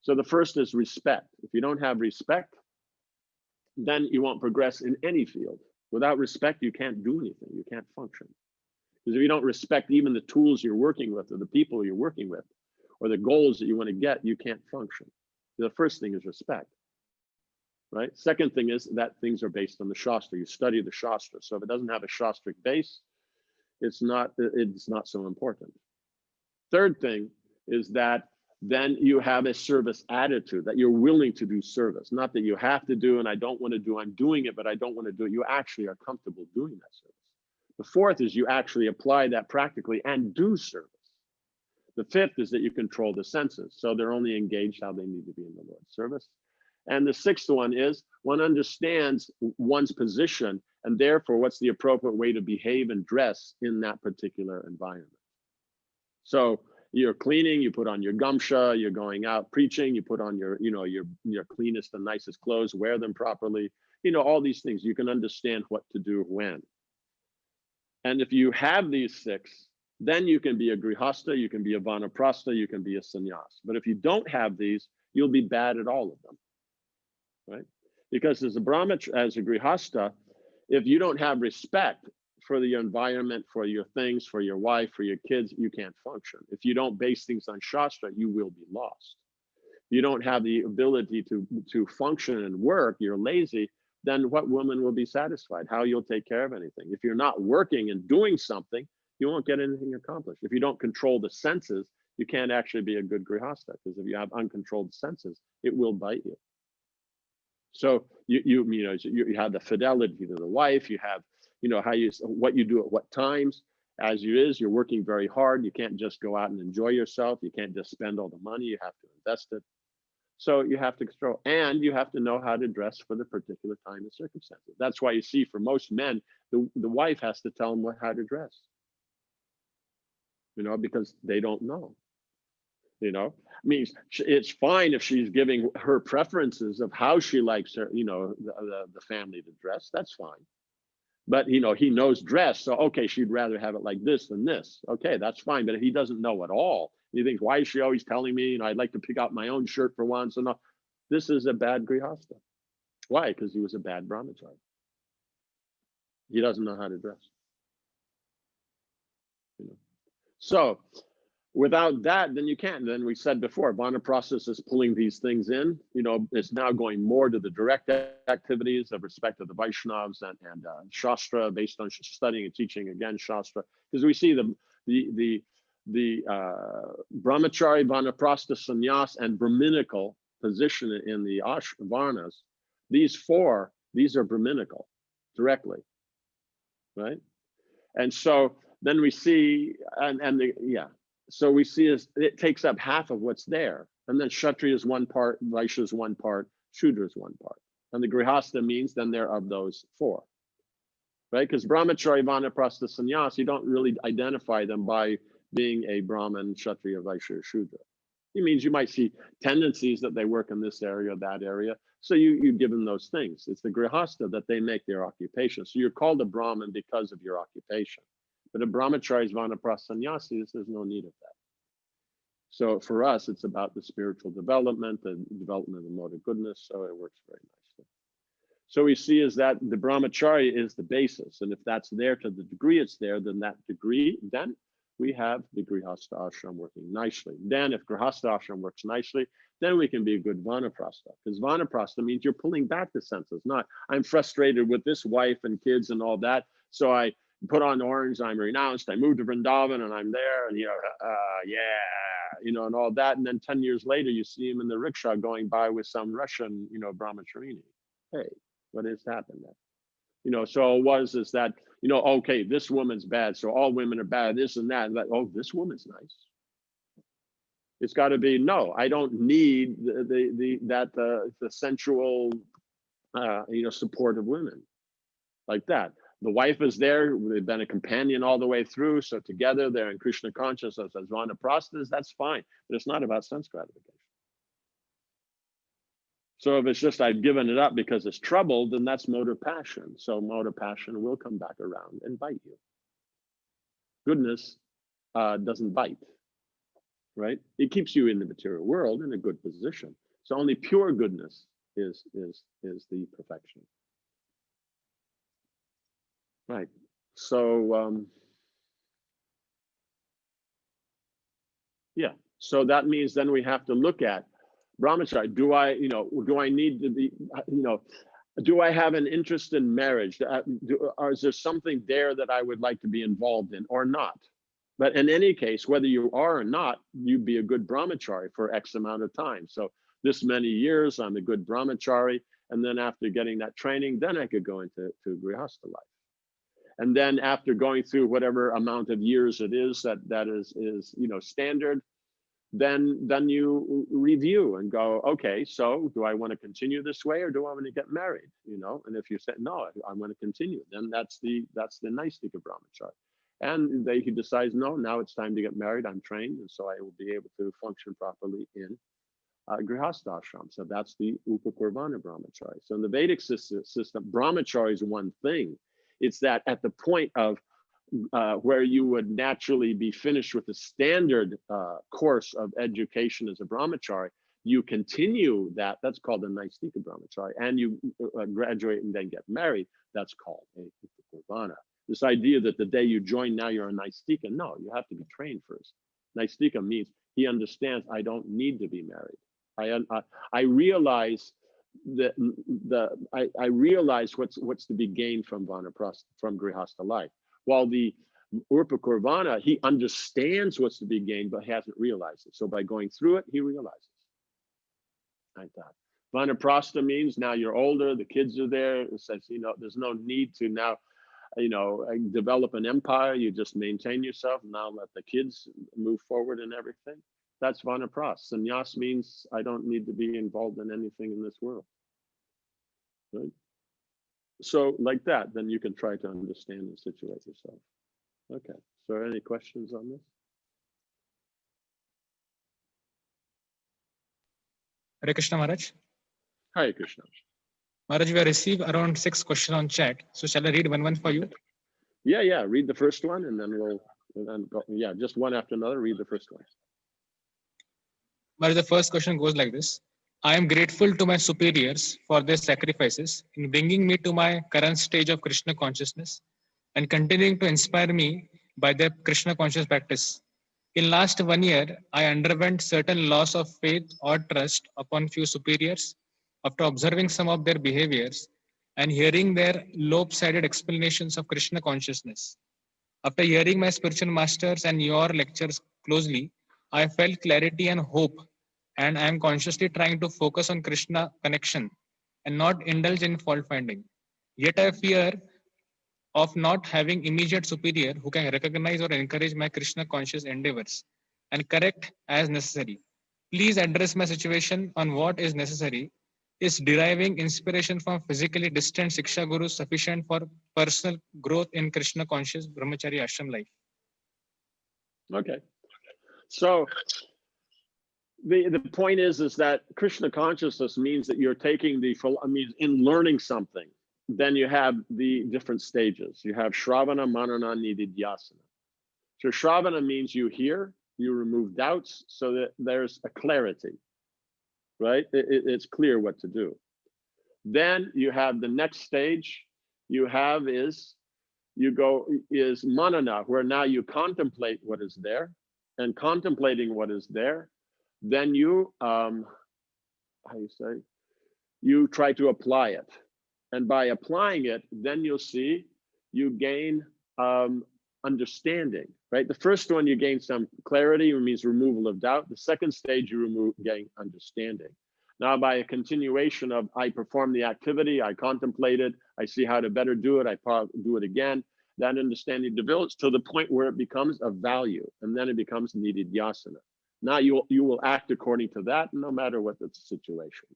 So the first is respect. If you don't have respect, then you won't progress in any field. Without respect, you can't do anything. You can't function. Because if you don't respect even the tools you're working with or the people you're working with or the goals that you want to get, you can't function. The first thing is respect, right? Second thing is that things are based on the Shastra. You study the Shastra. So if it doesn't have a Shastric base, it's not so important. Third thing is that then you have a service attitude, that you're willing to do service. Not that you have to do and I don't want to do, I'm doing it, but I don't want to do it. You actually are comfortable doing that service. The fourth is you actually apply that practically and do service. The fifth is that you control the senses. So they're only engaged how they need to be in the Lord's service. And the sixth one is one understands one's position and therefore what's the appropriate way to behave and dress in that particular environment. So you're cleaning, you put on your gumsha, you're going out preaching, you put on your, your cleanest and nicest clothes, wear them properly, all these things. You can understand what to do when. And if you have these six, then you can be a grihasta, you can be a vanaprastha, you can be a sannyas. But if you don't have these, you'll be bad at all of them, right? Because as a grihasta, if you don't have respect for the environment, for your things, for your wife, for your kids, you can't function. If you don't base things on Shastra, you will be lost. If you don't have the ability to function and work, you're lazy, then what woman will be satisfied? How you'll take care of anything? If you're not working and doing something, you won't get anything accomplished. If you don't control the senses, you can't actually be a good grihasta, because if you have uncontrolled senses, it will bite you. So you have the fidelity to the wife, you have what you do at what times. As you're working very hard. You can't just go out and enjoy yourself. You can't just spend all the money. You have to invest it. So you have to control, and you have to know how to dress for the particular time and circumstances. That's why you see for most men, the wife has to tell them how to dress. Because they don't know. I mean, it's fine if she's giving her preferences of how she likes her, the family to dress. That's fine. But he knows dress, so okay, she'd rather have it like this than this. Okay, that's fine. But if he doesn't know at all, he thinks, why is she always telling me? I'd like to pick out my own shirt for once. And this is a bad grihasta. Why? Because he was a bad brahmachari. He doesn't know how to dress. So without that, then you can't. Then we said before, Vanaprastha is pulling these things in. It's now going more to the direct activities of respect of the Vaishnavas and Shastra, based on studying and teaching again Shastra. Because we see the Brahmachari, Vanaprastha, Sannyas, and Brahminical position in the Varnas. These four, these are Brahminical directly, right? And so then we see, so we see it takes up half of what's there. And then Kshatriya is one part, Vaishya is one part, Shudra is one part. And the Grihasta means then they're of those four, right? Because Brahmachari, Vanaprastha, Sannyas, you don't really identify them by being a Brahmin, Kshatriya, Vaishya, or Shudra. It means you might see tendencies that they work in this area, that area. So you give them those things. It's the Grihasta that they make their occupation. So you're called a Brahmin because of your occupation. But a Brahmachari, Vanaprastha, Sannyasis, there's no need of that. So for us, it's about the spiritual development, the development of the mode of goodness. So it works very nicely. So we see is that the Brahmachari is the basis. And if that's there to the degree it's there, then that degree, then we have the Grihasta ashram working nicely. Then if Grihasta ashram works nicely, then we can be a good Vanaprastha. Because Vanaprastha means you're pulling back the senses, not I'm frustrated with this wife and kids and all that. So I put on orange, I'm renounced, I moved to Vrindavan and I'm there and, and all that. And then 10 years later, you see him in the rickshaw going by with some Russian, brahmacharini. Hey, what has happened there? So it was is that, okay, this woman's bad. So all women are bad, this and that. And that, oh, this woman's nice. It's got to be, no, I don't need the sensual, support of women like that. The wife is there, they've been a companion all the way through. So together they're in Krishna consciousness as Vanaprasthas, that's fine. But it's not about sense gratification. So if it's just I've given it up because it's troubled, then that's mode of passion. So mode of passion will come back around and bite you. Goodness doesn't bite, right? It keeps you in the material world in a good position. So only pure goodness is the perfection. Right. So so that means then we have to look at brahmachari. Do I need to be, do I have an interest in marriage? Or is there something there that I would like to be involved in or not? But in any case, whether you are or not, you'd be a good brahmachari for X amount of time. So this many years, I'm a good brahmachari. And then after getting that training, then I could go into grihastha life. And then after going through whatever amount of years it is that is standard, then you review and go, okay, so do I want to continue this way or do I want to get married? And if you say no, I want to continue, then that's the Naistika brahmachari. And he decides, no, now it's time to get married. I'm trained, and so I will be able to function properly in grihastha ashram. So that's the upakurvana brahmachari. So in the Vedic system, brahmachari is one thing. It's that at the point of where you would naturally be finished with the standard course of education as a brahmachari, you continue that. That's called the Naistika brahmachari, and you graduate and then get married. That's called a upakurvana. This idea that the day you join, now you're a Naistika. No, you have to be trained first. Naistika means he understands I don't need to be married. I realize that I realize what's to be gained from vanaprastha, from grihastha life. While the upakurvana, he understands what's to be gained, but hasn't realized it. So by going through it, he realizes. Like that. Vanaprastha means now you're older, the kids are there. It says, there's no need to now, develop an empire. You just maintain yourself. Now let the kids move forward and everything. That's vanaprastha. Sannyas means I don't need to be involved in anything in this world. Right? So like that, then you can try to understand and situate yourself. Okay. So any questions on this? Hare Krishna Maharaj. Hare Krishna. Maharaj, we have received around 6 questions on chat. So shall I read one for you? Yeah. Read the first one and then go, just one after another. Read the first one. Maharaj, the first question goes like this. I am grateful to my superiors for their sacrifices in bringing me to my current stage of Krishna consciousness and continuing to inspire me by their Krishna conscious practice. In last 1 year, I underwent certain loss of faith or trust upon few superiors after observing some of their behaviors and hearing their lopsided explanations of Krishna consciousness. After hearing my spiritual masters and your lectures closely, I felt clarity and hope, and I am consciously trying to focus on Krishna connection and not indulge in fault finding. Yet I fear of not having immediate superior who can recognize or encourage my Krishna conscious endeavors and correct as necessary. Please address my situation on what is necessary. Is deriving inspiration from physically distant Siksha Gurus sufficient for personal growth in Krishna conscious brahmachari ashram life? Okay. So the point is that Krishna consciousness means that you're taking in learning something, then you have the different stages. You have Shravana, Manana, Nididhyasana. So Shravana means you hear, you remove doubts so that there's a clarity, right? It's clear what to do. Then you have the next stage you have is Manana, where now you contemplate what is there, and contemplating what is there, then you, you try to apply it. And by applying it, then you'll see you gain understanding, right? The first one, you gain some clarity, it means removal of doubt. The second stage, you gain understanding. Now, by a continuation of I perform the activity, I contemplate it, I see how to better do it, I do it again, that understanding develops to the point where it becomes of value, and then it becomes nididhyasana. Now you will act according to that, no matter what the situation.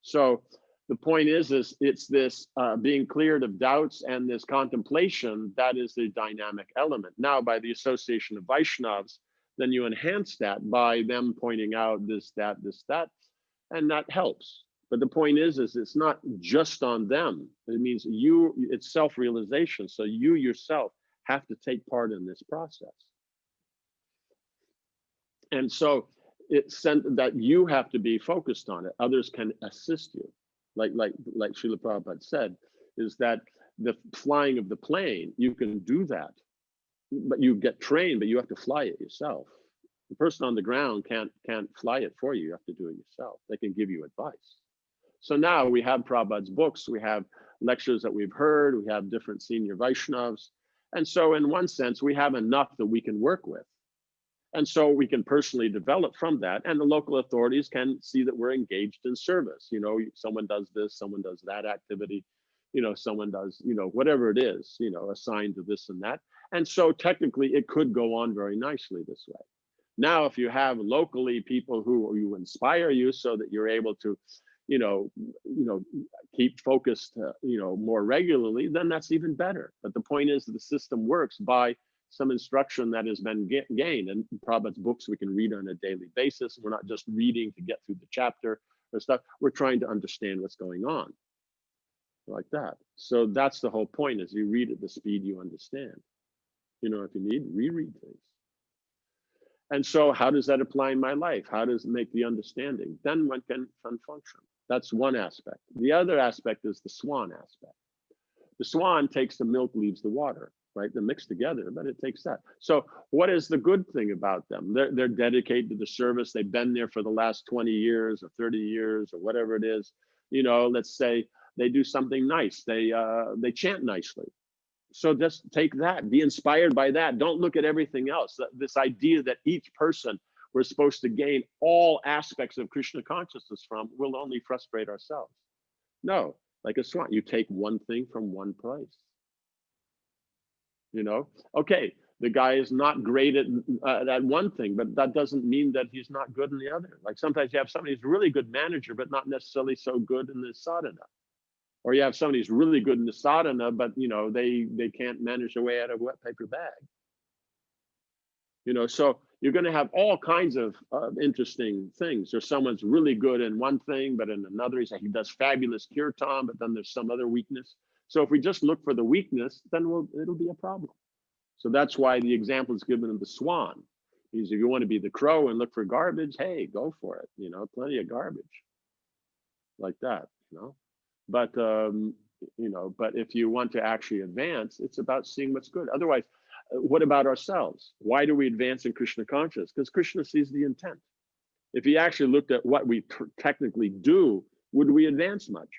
So the point is it's this being cleared of doubts and this contemplation, that is the dynamic element. Now, by the association of Vaishnavas, then you enhance that by them pointing out this, that, and that helps. But the point is it's not just on them. It means it's self-realization. So you yourself have to take part in this process. And so it's that you have to be focused on it. Others can assist you. Like Srila Prabhupada said, is that the flying of the plane, you can do that, but you get trained, but you have to fly it yourself. The person on the ground can't fly it for you. You have to do it yourself. They can give you advice. So now we have Prabhupada's books, we have lectures that we've heard, we have different senior Vaishnavas. And so in one sense, we have enough that we can work with. And so we can personally develop from that, and the local authorities can see that we're engaged in service. Someone does this, someone does that activity. someone does, whatever it is, assigned to this and that. And so technically it could go on very nicely this way. Now, if you have locally people who inspire you so that you're able to, keep focused, more regularly, then that's even better. But the point is that the system works by some instruction that has been gained, and Prabhupada's books we can read on a daily basis. We're not just reading to get through the chapter or stuff. We're trying to understand what's going on, like that. So that's the whole point: is you read at the speed you understand. If you need, reread things. And so, how does that apply in my life? How does it make the understanding? Then one can function. That's one aspect. The other aspect is the swan aspect. The swan takes the milk, leaves the water. Right? They're mixed together, but it takes that. So what is the good thing about them? They're dedicated to the service. They've been there for the last 20 years or 30 years or whatever it is. Let's say they do something nice. They chant nicely. So just take that, be inspired by that. Don't look at everything else. This idea that each person we're supposed to gain all aspects of Krishna consciousness from will only frustrate ourselves. No, like a swan, you take one thing from one place. Okay, the guy is not great at one thing, but that doesn't mean that he's not good in the other. Like sometimes you have somebody who's a really good manager, but not necessarily so good in the sadhana. Or you have somebody who's really good in the sadhana, but they can't manage their way out of a wet paper bag. So you're going to have all kinds of interesting things. Or someone's really good in one thing, but in another, he does fabulous kirtan, but then there's some other weakness. So if we just look for the weakness, then it'll be a problem. So that's why the example is given of the swan. Because if you want to be the crow and look for garbage, hey, go for it. Plenty of garbage, like that. But but if you want to actually advance, it's about seeing what's good. Otherwise, what about ourselves? Why do we advance in Krishna consciousness? Because Krishna sees the intent. If he actually looked at what we technically do, would we advance much?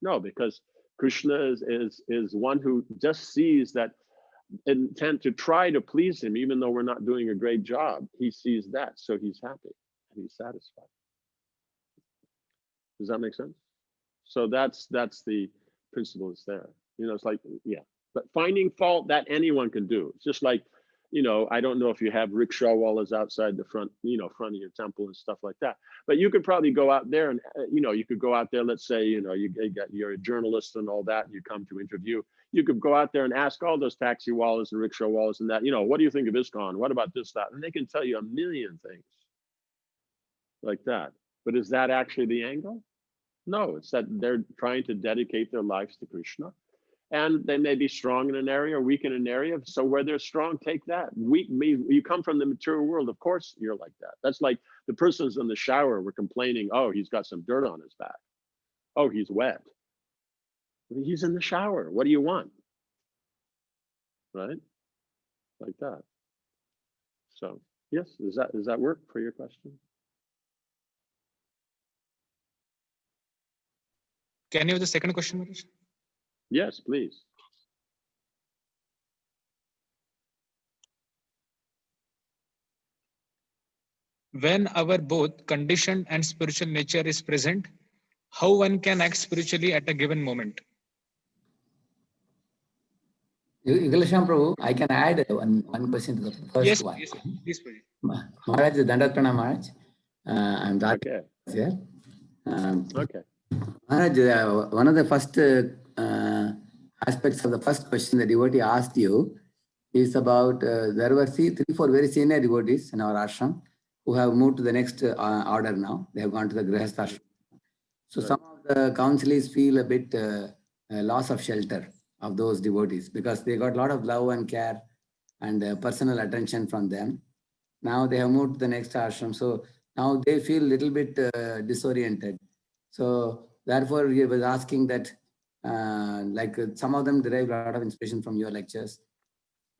No, because Krishna is one who just sees that intent to try to please him, even though we're not doing a great job. He sees that, so he's happy and he's satisfied. Does that make sense? So that's the principle is there. It's like, yeah. But finding fault, that anyone can do. It's just like, I don't know if you have rickshaw wallahs outside the front, front of your temple and stuff like that. But you could probably go out there and, you could go out there, let's say, you're a journalist and all that, and you come to interview. You could go out there and ask all those taxi wallahs and rickshaw wallahs and that, what do you think of ISKCON? What about this, that? And they can tell you a million things like that. But is that actually the angle? No, it's that they're trying to dedicate their lives to Krishna. And they may be strong in an area or weak in an area. So where they're strong, take that. You come from the material world, of course you're like that. That's like the person's in the shower, we're complaining, oh, he's got some dirt on his back. Oh, he's wet. He's in the shower. What do you want? Right? Like that. So yes, does that work for your question? Can you have the second question, Maharaj? Yes, please. When our both conditioned and spiritual nature is present, how one can act spiritually at a given moment? Yugalesham Prabhu, I can add one question to the first one. Yes, please, please. Maharaj, Dandat Pranam Maharaj. I'm Dr. Okay. here. Okay. Maharaj, one of the first aspects of the first question the devotee asked you is about there were 3-4 very senior devotees in our ashram who have moved to the next order now. They have gone to the Grihastha ashram. So some of the counselees feel a bit loss of shelter of those devotees because they got a lot of love and care and personal attention from them. Now they have moved to the next ashram. So now they feel a little bit disoriented. So therefore, he was asking that some of them derive a lot of inspiration from your lectures.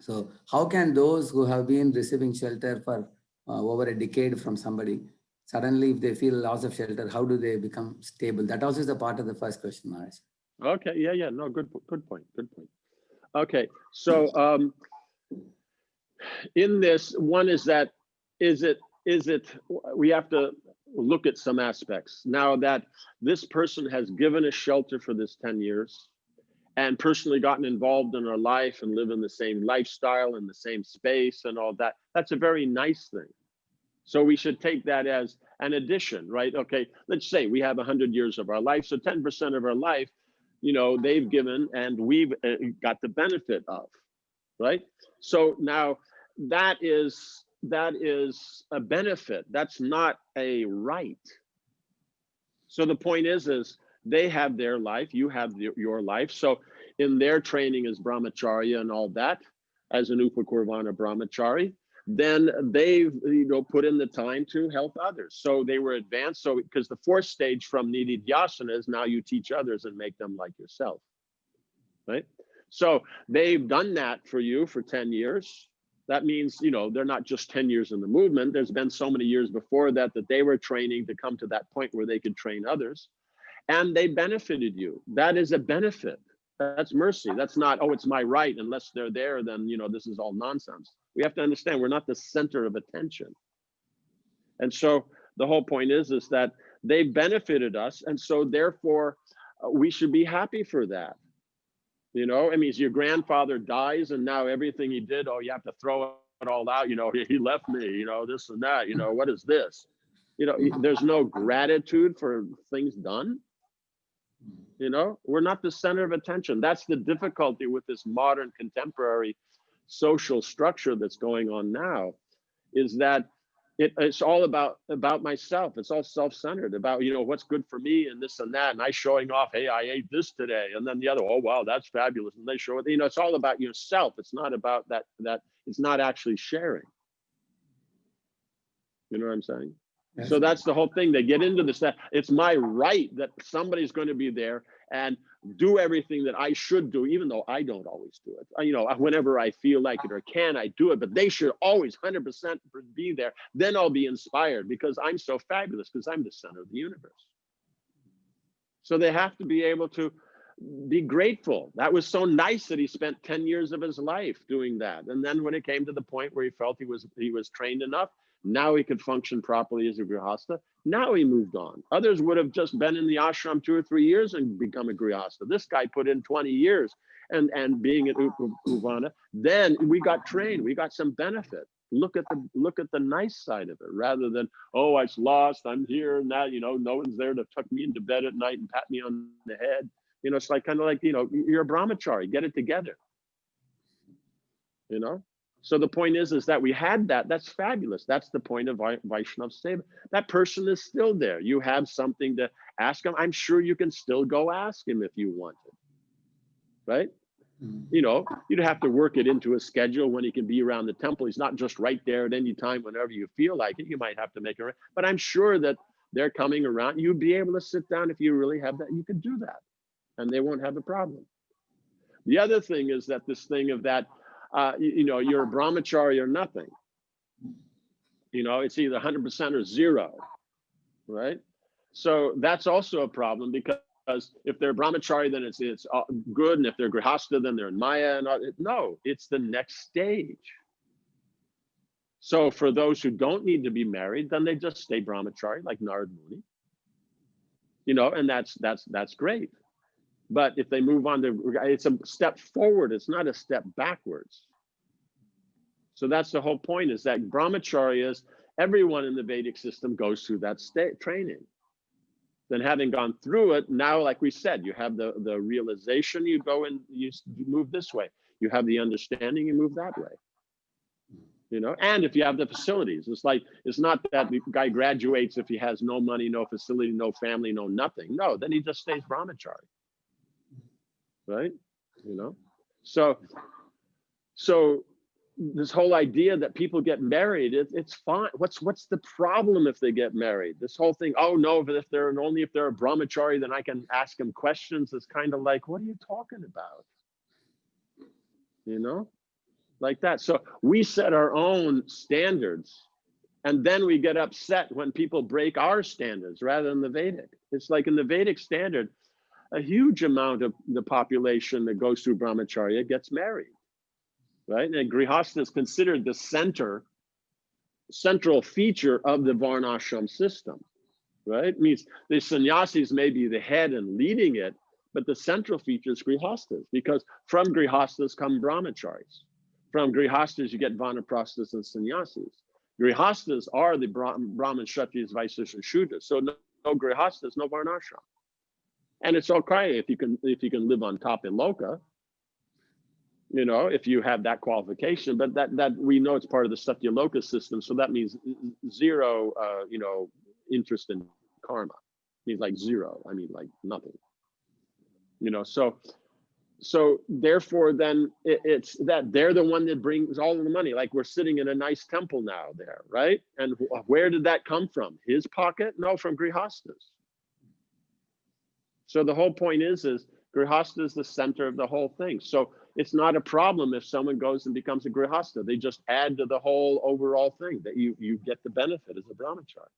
So how can those who have been receiving shelter for over a decade from somebody, suddenly if they feel loss of shelter, how do they become stable? That also is a part of the first question, Maharaj. Okay, yeah, no, good point. Okay, so in this, one is that, is it, we have to look at some aspects. Now that this person has given a shelter for this 10 years, and personally gotten involved in our life and live in the same lifestyle in the same space and all that, that's a very nice thing. So we should take that as an addition, right? Okay, let's say we have 100 years of our life, so 10% of our life, you know, they've given and we've got the benefit of, right? So now that is a benefit. That's not a right. So the point is they have their life, you have your life. So in their training as brahmacharya and all that, as an upakurvana brahmachari, then they've, you know, put in the time to help others. So they were advanced. So because the fourth stage from nididhyasana is now you teach others and make them like yourself, right? So they've done that for you for 10 years. That means, you know, they're not just 10 years in the movement. There's been so many years before that they were training to come to that point where they could train others. And they benefited you. That is a benefit. That's mercy. That's not, oh, it's my right. Unless they're there, then, you know, this is all nonsense. We have to understand we're not the center of attention. And so the whole point is that they benefited us. And so therefore, we should be happy for that. You know, I mean, your grandfather dies and now everything he did, oh, you have to throw it all out. You know, he left me, you know, this and that, you know, what is this? You know, there's no gratitude for things done. You know, we're not the center of attention. That's the difficulty with this modern contemporary social structure that's going on now, is that it's all about myself. It's all self-centered about, you know, what's good for me and this and that. And I showing off, hey, I ate this today. And then the other, oh, wow, that's fabulous. And they show it, you know, it's all about yourself. It's not about that it's not actually sharing. You know what I'm saying? Yes. So that's the whole thing. They get into this, that it's my right that somebody's going to be there and do everything that I should do, even though I don't always do it. You know, whenever I feel like it or can, I do it, but they should always 100% be there. Then I'll be inspired because I'm so fabulous, because I'm the center of the universe. So they have to be able to be grateful. That was so nice that he spent 10 years of his life doing that. And then when it came to the point where he felt he was trained enough, now he could function properly as a grihastha. Now he moved on. Others would have just been in the ashram 2 or 3 years and become a grihastha. This guy put in 20 years and being an upavana. Then we got trained. We got some benefit. Look at the nice side of it, rather than, oh, I was lost, I'm here and that, you know, no one's there to tuck me into bed at night and pat me on the head. You know, it's like kind of like, you know, you're a brahmachari, get it together. You know? So the point is that we had that. That's fabulous. That's the point of Vaishnava Seva. That person is still there. You have something to ask him. I'm sure you can still go ask him if you want it, right? You know, you'd have to work it into a schedule when he can be around the temple. He's not just right there at any time whenever you feel like it. You might have to make it. But I'm sure that they're coming around. You'd be able to sit down if you really have that. You can do that, and they won't have a problem. The other thing is that this thing of that, you know, you're a brahmachari or nothing. You know, it's either 100% or 0, right? So that's also a problem, because if they're brahmachari, then it's good, and if they're grihastha, then they're in maya. And no, it's the next stage. So for those who don't need to be married, then they just stay brahmachari, like Narad Muni. You know, and that's great. But if they move on to, it's a step forward, it's not a step backwards. So that's the whole point, is that brahmacharyas, everyone in the Vedic system goes through that training. Then having gone through it, now, like we said, you have the realization, you go and you move this way. You have the understanding, you move that way. You know, and if you have the facilities, it's like, it's not that the guy graduates if he has no money, no facility, no family, no nothing. No, then he just stays brahmachari. Right? You know, so this whole idea that people get married, it's fine. What's the problem if they get married? This whole thing, oh no, but if they're a brahmachari, then I can ask them questions. It's kind of like, what are you talking about? You know, like that. So we set our own standards, and then we get upset when people break our standards rather than the Vedic. It's like in the Vedic standard, a huge amount of the population that goes through brahmacharya gets married, right? And grihastha is considered the central feature of the Varnasram system, right? It means the sannyasis may be the head and leading it, But the central feature is grihastas, because from grihastas come brahmacharis. From grihastas, you get vanaprasthas and sannyasis. Grihastas are the Brahmin, Kshatriyas, Vaishyas, and Shudras. So no grihastas, no varnashram. And it's okay if you can live on top in loka, you know, if you have that qualification. But that we know it's part of the Satya Loka system. So that means zero, you know, interest in karma. It means like zero. I mean, like nothing. You know, so therefore then it's that they're the one that brings all of the money. Like we're sitting in a nice temple now there, right? And where did that come from? His pocket? No, from grihastas. So the whole point is grihasta is the center of the whole thing. So it's not a problem if someone goes and becomes a grihasta. They just add to the whole overall thing that you get the benefit as a brahmachari.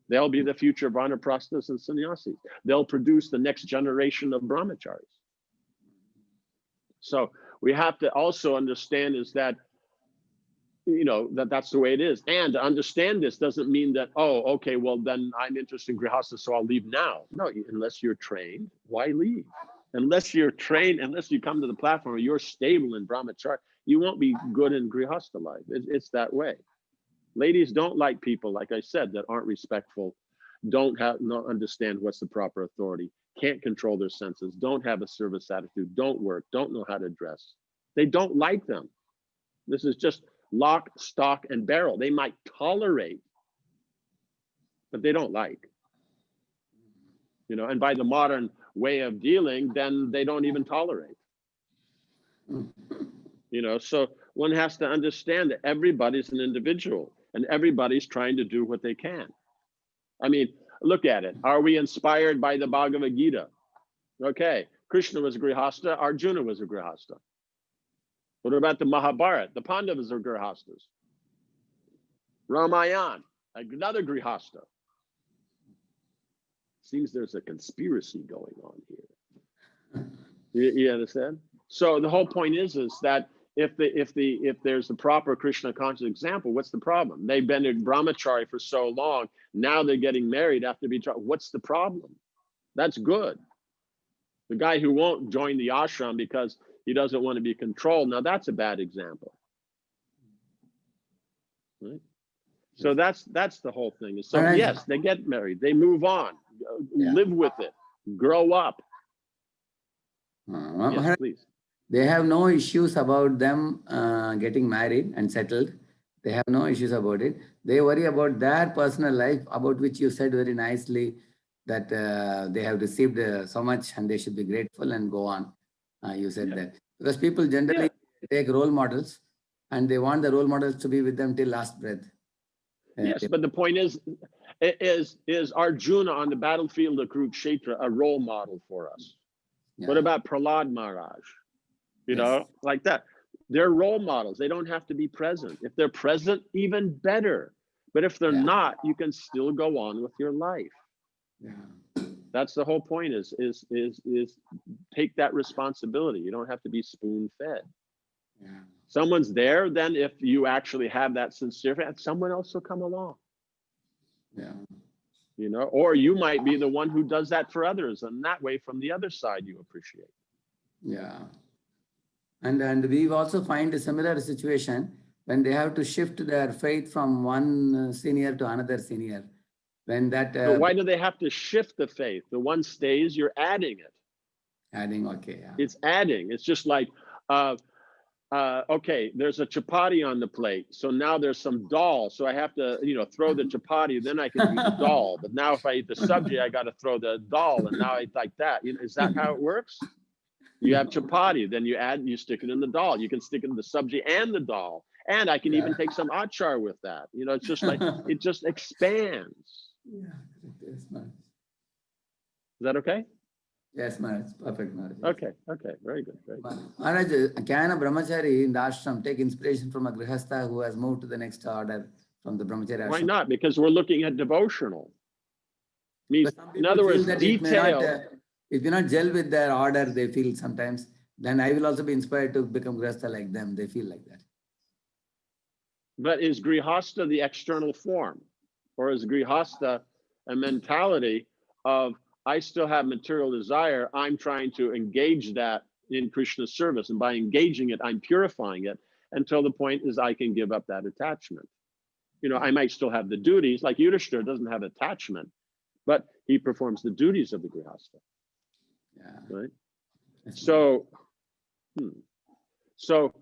They'll be the future vanaprasthas and sannyasis. They'll produce the next generation of brahmacharis. So we have to also understand is that, you know, that's the way it is. And to understand this doesn't mean that, oh, okay, well, then I'm interested in grihasta, so I'll leave now. No, unless you're trained, why leave? Unless you're trained, unless you come to the platform, you're stable in brahmacharya, you won't be good in grihasta life. It's that way. Ladies don't like people, like I said, that aren't respectful, don't understand what's the proper authority, can't control their senses, don't have a service attitude, don't work, don't know how to dress. They don't like them. This is just lock, stock, and barrel. They might tolerate, but they don't like. You know, and by the modern way of dealing, then they don't even tolerate. You know, so one has to understand that everybody's an individual and everybody's trying to do what they can. I mean, look at it. Are we inspired by the Bhagavad Gita? Okay, Krishna was a grihasta, Arjuna was a grihasta. What about the Mahabharata? The Pandavas are grihastas. Ramayana, another grihasta. Seems there's a conspiracy going on here. You understand? So the whole point is that if there's a proper Krishna conscious example, what's the problem? They've been in brahmachari for so long. Now they're getting married after being. What's the problem? That's good. The guy who won't join the ashram because he doesn't want to be controlled. Now that's a bad example. Right? So that's the whole thing. So yes, they get married, they move on, live with it, grow up. Yes, please. They have no issues about them getting married and settled. They have no issues about it. They worry about their personal life, about which you said very nicely that they have received so much and they should be grateful and go on. You said that. Because people generally take role models and they want the role models to be with them till last breath. Yes, but the point is Arjuna on the battlefield of Kurukshetra a role model for us? Yeah. What about Prahlad Maharaj? You know, like that. They're role models. They don't have to be present. If they're present, even better. But if they're not, you can still go on with your life. Yeah. That's the whole point is take that responsibility. You don't have to be spoon-fed. Yeah. Someone's there, then if you actually have that sincere faith, someone else will come along. Yeah. You know, or you might be the one who does that for others, and that way from the other side you appreciate. Yeah. And we also find a similar situation when they have to shift their faith from one senior to another senior. When that so why do they have to shift the faith? The one stays, you're adding it. Adding, okay. Yeah. It's adding. It's just like okay, there's a chapati on the plate. So now there's some dal. So I have to, you know, throw the chapati, then I can eat the dal. But now if I eat the sabji, I got to throw the dal. And now I eat like that. You know, is that how it works? You have chapati, then you stick it in the dal. You can stick it in the sabji and the dal. And I can even take some achar with that. You know, it's just like, it just expands. Yeah, yes, Maharaj. Is that okay? Yes, Maharaj. Perfect, Maharaj. Okay, very good. Maharaj, can a brahmachari in the ashram take inspiration from a grihastha who has moved to the next order from the brahmachari ashram? Why not? Because we're looking at devotional. Means, in other words, detail. If you not gel with their order, they feel sometimes, then I will also be inspired to become grihastha like them. They feel like that. But is grihastha the external form? Or is grihastha a mentality of I still have material desire. I'm trying to engage that in Krishna's service. And by engaging it, I'm purifying it until the point is I can give up that attachment. You know, I might still have the duties, like Yudhishthira doesn't have attachment, but he performs the duties of the Grihastha. Yeah. Right? That's So, so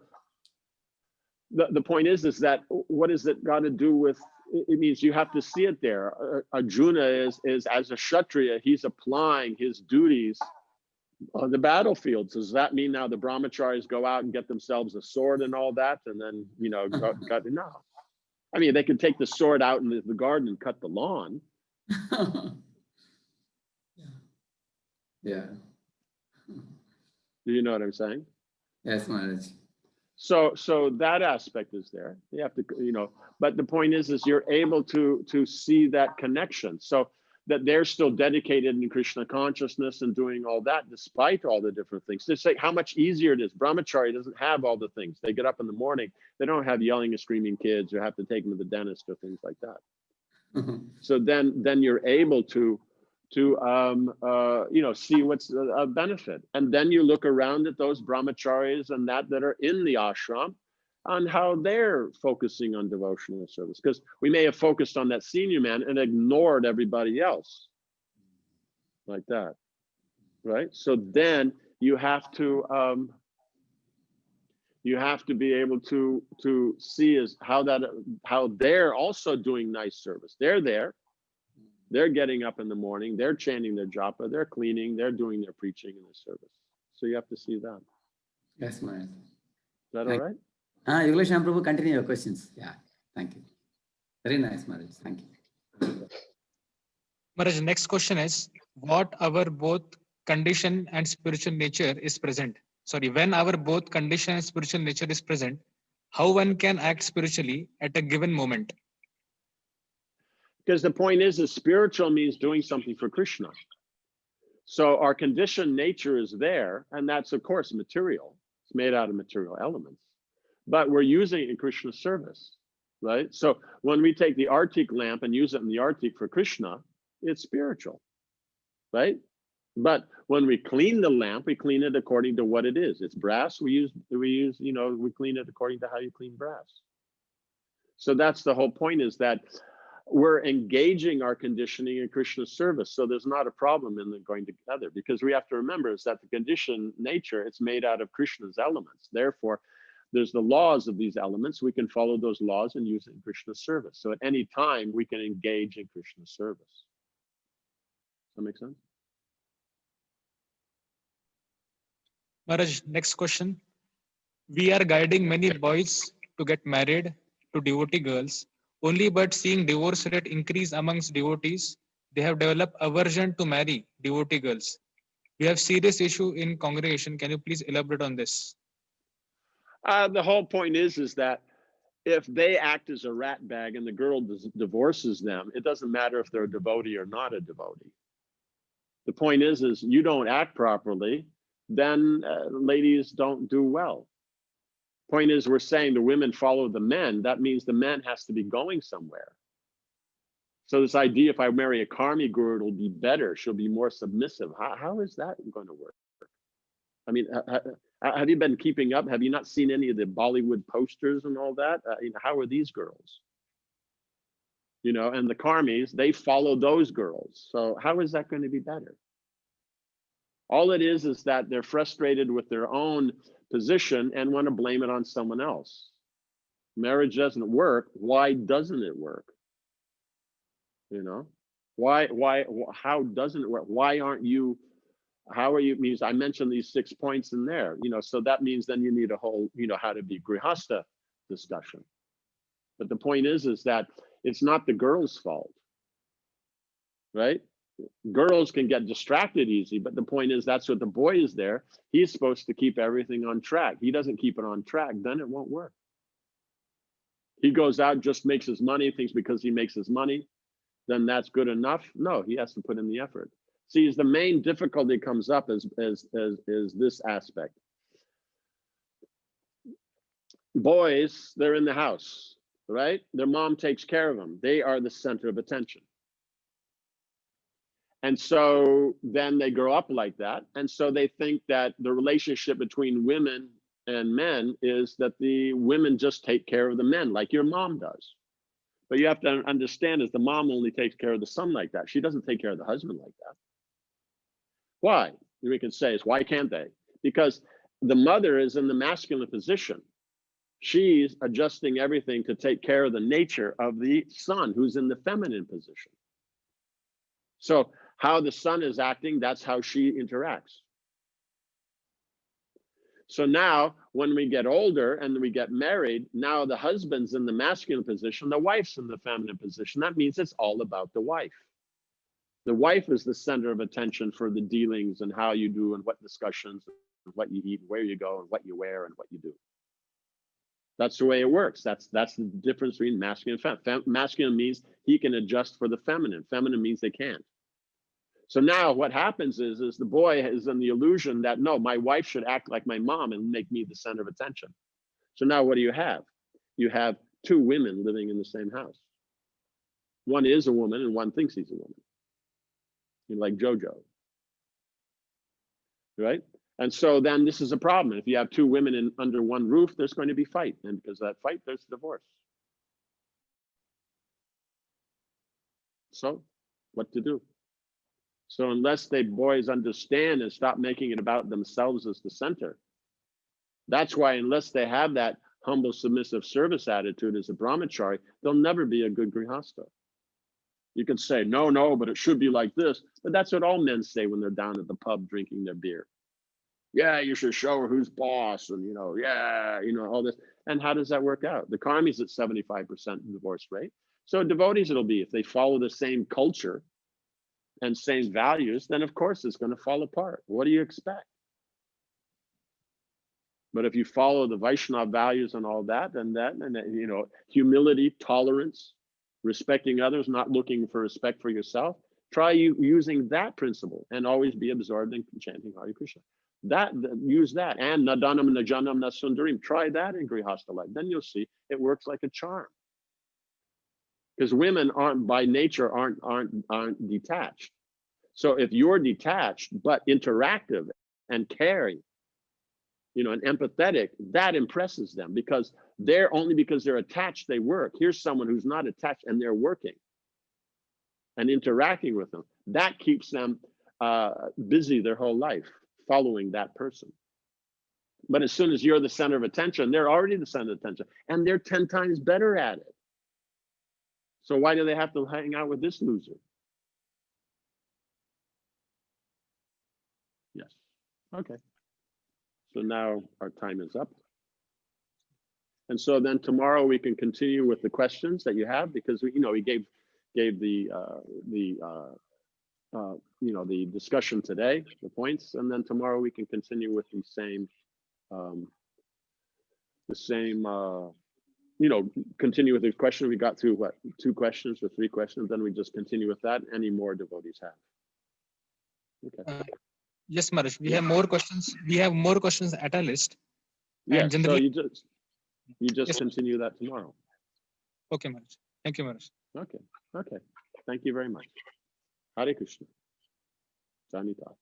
the point is that what is it got to do with, it means you have to see it there. Arjuna is as a Kshatriya, he's applying his duties on the battlefield. So does that mean now the brahmacharis go out and get themselves a sword and all that? And then, you know, no. I mean, they could take the sword out in the garden and cut the lawn. Yeah. Do you know what I'm saying? Yes, Maharaj. So that aspect is there. You have to, you know, but the point is you're able to see that connection. So that they're still dedicated in Krishna consciousness and doing all that despite all the different things. Just like how much easier it is. Brahmachari doesn't have all the things. They get up in the morning, they don't have yelling and screaming kids or have to take them to the dentist or things like that. So then you're able to you know, see what's a benefit. And then you look around at those brahmacharis and that are in the ashram on how they're focusing on devotional service. Because we may have focused on that senior man and ignored everybody else like that, right? So then you have to be able to see is how they're also doing nice service. They're there. They're getting up in the morning, they're chanting their japa, they're cleaning, they're doing their preaching and their service. So you have to see that. Yes, Maharaj. Is that all right? Yogalesham Prabhu, continue your questions. Yeah, thank you. Very nice, Maharaj. Thank you. Maharaj, next question is, what our both condition and spiritual nature is present? Sorry, when our both condition and spiritual nature is present, how one can act spiritually at a given moment? Because the point is spiritual means doing something for Krishna. So our conditioned nature is there, and that's of course material. It's made out of material elements, but we're using it in Krishna's service, right? So when we take the Artik lamp and use it in the Artik for Krishna, it's spiritual, right? But when we clean the lamp, we clean it according to what it is. It's brass. We use, you know, we clean it according to how you clean brass. So that's the whole point, is that we're engaging our conditioning in Krishna's service. So there's not a problem in them going together, because we have to remember is that the conditioned nature, it's made out of Krishna's elements. Therefore, there's the laws of these elements. We can follow those laws and use it in Krishna's service. So at any time, we can engage in Krishna's service. Does that make sense? Maharaj, next question. We are guiding many boys to get married to devotee girls, only but seeing divorce rate increase amongst devotees, they have developed aversion to marry devotee girls. We have serious issue in congregation. Can you please elaborate on this? The whole point is that if they act as a rat bag and the girl divorces them, it doesn't matter if they're a devotee or not a devotee. The point is you don't act properly, then ladies don't do well. Point is, we're saying the women follow the men. That means the man has to be going somewhere. So this idea, if I marry a karmi guru, it'll be better. She'll be more submissive. How is that going to work? I mean, have you been keeping up? Have you not seen any of the Bollywood posters and all that? How are these girls? You know, and the karmis, they follow those girls. So how is that going to be better? All it is that they're frustrated with their own position and want to blame it on someone else. Marriage doesn't work. Why doesn't it work? You know, how doesn't it work? Why aren't you, how are you, means I mentioned these 6 points in there, you know, so that means then you need a whole, you know, how to be grihasta discussion. But the point is that it's not the girl's fault, right? Girls can get distracted easy, but the point is that's what the boy is there. He's supposed to keep everything on track. He doesn't keep it on track, then it won't work. He goes out, just makes his money, thinks because he makes his money, then that's good enough. No, he has to put in the effort. See, the main difficulty comes up is this aspect. Boys, they're in the house, right? Their mom takes care of them. They are the center of attention. And so then they grow up like that. And so they think that the relationship between women and men is that the women just take care of the men like your mom does. But you have to understand is the mom only takes care of the son like that. She doesn't take care of the husband like that. Why? We can say is why can't they? Because the mother is in the masculine position. She's adjusting everything to take care of the nature of the son who's in the feminine position. So how the son is acting, that's how she interacts. So now when we get older and we get married, now the husband's in the masculine position, the wife's in the feminine position. That means it's all about the wife. The wife is the center of attention for the dealings and how you do and what discussions, and what you eat, where you go, and what you wear and what you do. That's the way it works. That's the difference between masculine and feminine. Masculine means he can adjust for the feminine. Feminine means they can't. So now what happens is the boy is in the illusion that, no, my wife should act like my mom and make me the center of attention. So now what do you have? You have two women living in the same house. One is a woman and one thinks he's a woman. Like JoJo, right? And so then this is a problem. If you have two women under one roof, there's going to be fight. And because of that fight, there's divorce. So what to do? So unless they boys understand and stop making it about themselves as the center, that's why unless they have that humble, submissive service attitude as a brahmachari, they'll never be a good grihastha. You can say, no, but it should be like this. But that's what all men say when they're down at the pub drinking their beer. Yeah, you should show her who's boss and, yeah, all this. And how does that work out? The karmi's at 75% divorce rate. So devotees it'll be, if they follow the same culture and same values, then of course it's going to fall apart. What do you expect? But if you follow the Vaishnava values and all that, and humility, tolerance, respecting others, not looking for respect for yourself, try using that principle and always be absorbed in chanting Hare Krishna. Use that, and nadanam najanam nasundarim. Try that in grihastha life. Then you'll see it works like a charm. Because women aren't by nature aren't detached. So if you're detached but interactive and caring, and empathetic, that impresses them because they're attached, they work. Here's someone who's not attached and they're working and interacting with them. That keeps them busy their whole life, following that person. But as soon as you're the center of attention, they're already the center of attention and they're 10 times better at it. So why do they have to hang out with this loser? Yes. Okay. So now our time is up. And so then tomorrow we can continue with the questions that you have, because we gave the discussion today, the points, and then tomorrow we can continue with the same continue with the question. We got through what, 2 questions or 3 questions, then we just continue with that. Any more devotees have? Okay. Yes, Maharaj, we have more questions. We have more questions at our list. Yeah, And generally, so you just yes, continue that tomorrow. Okay, Maharaj. Thank you, Maharaj. Okay. Thank you very much. Hare Krishna. Janita.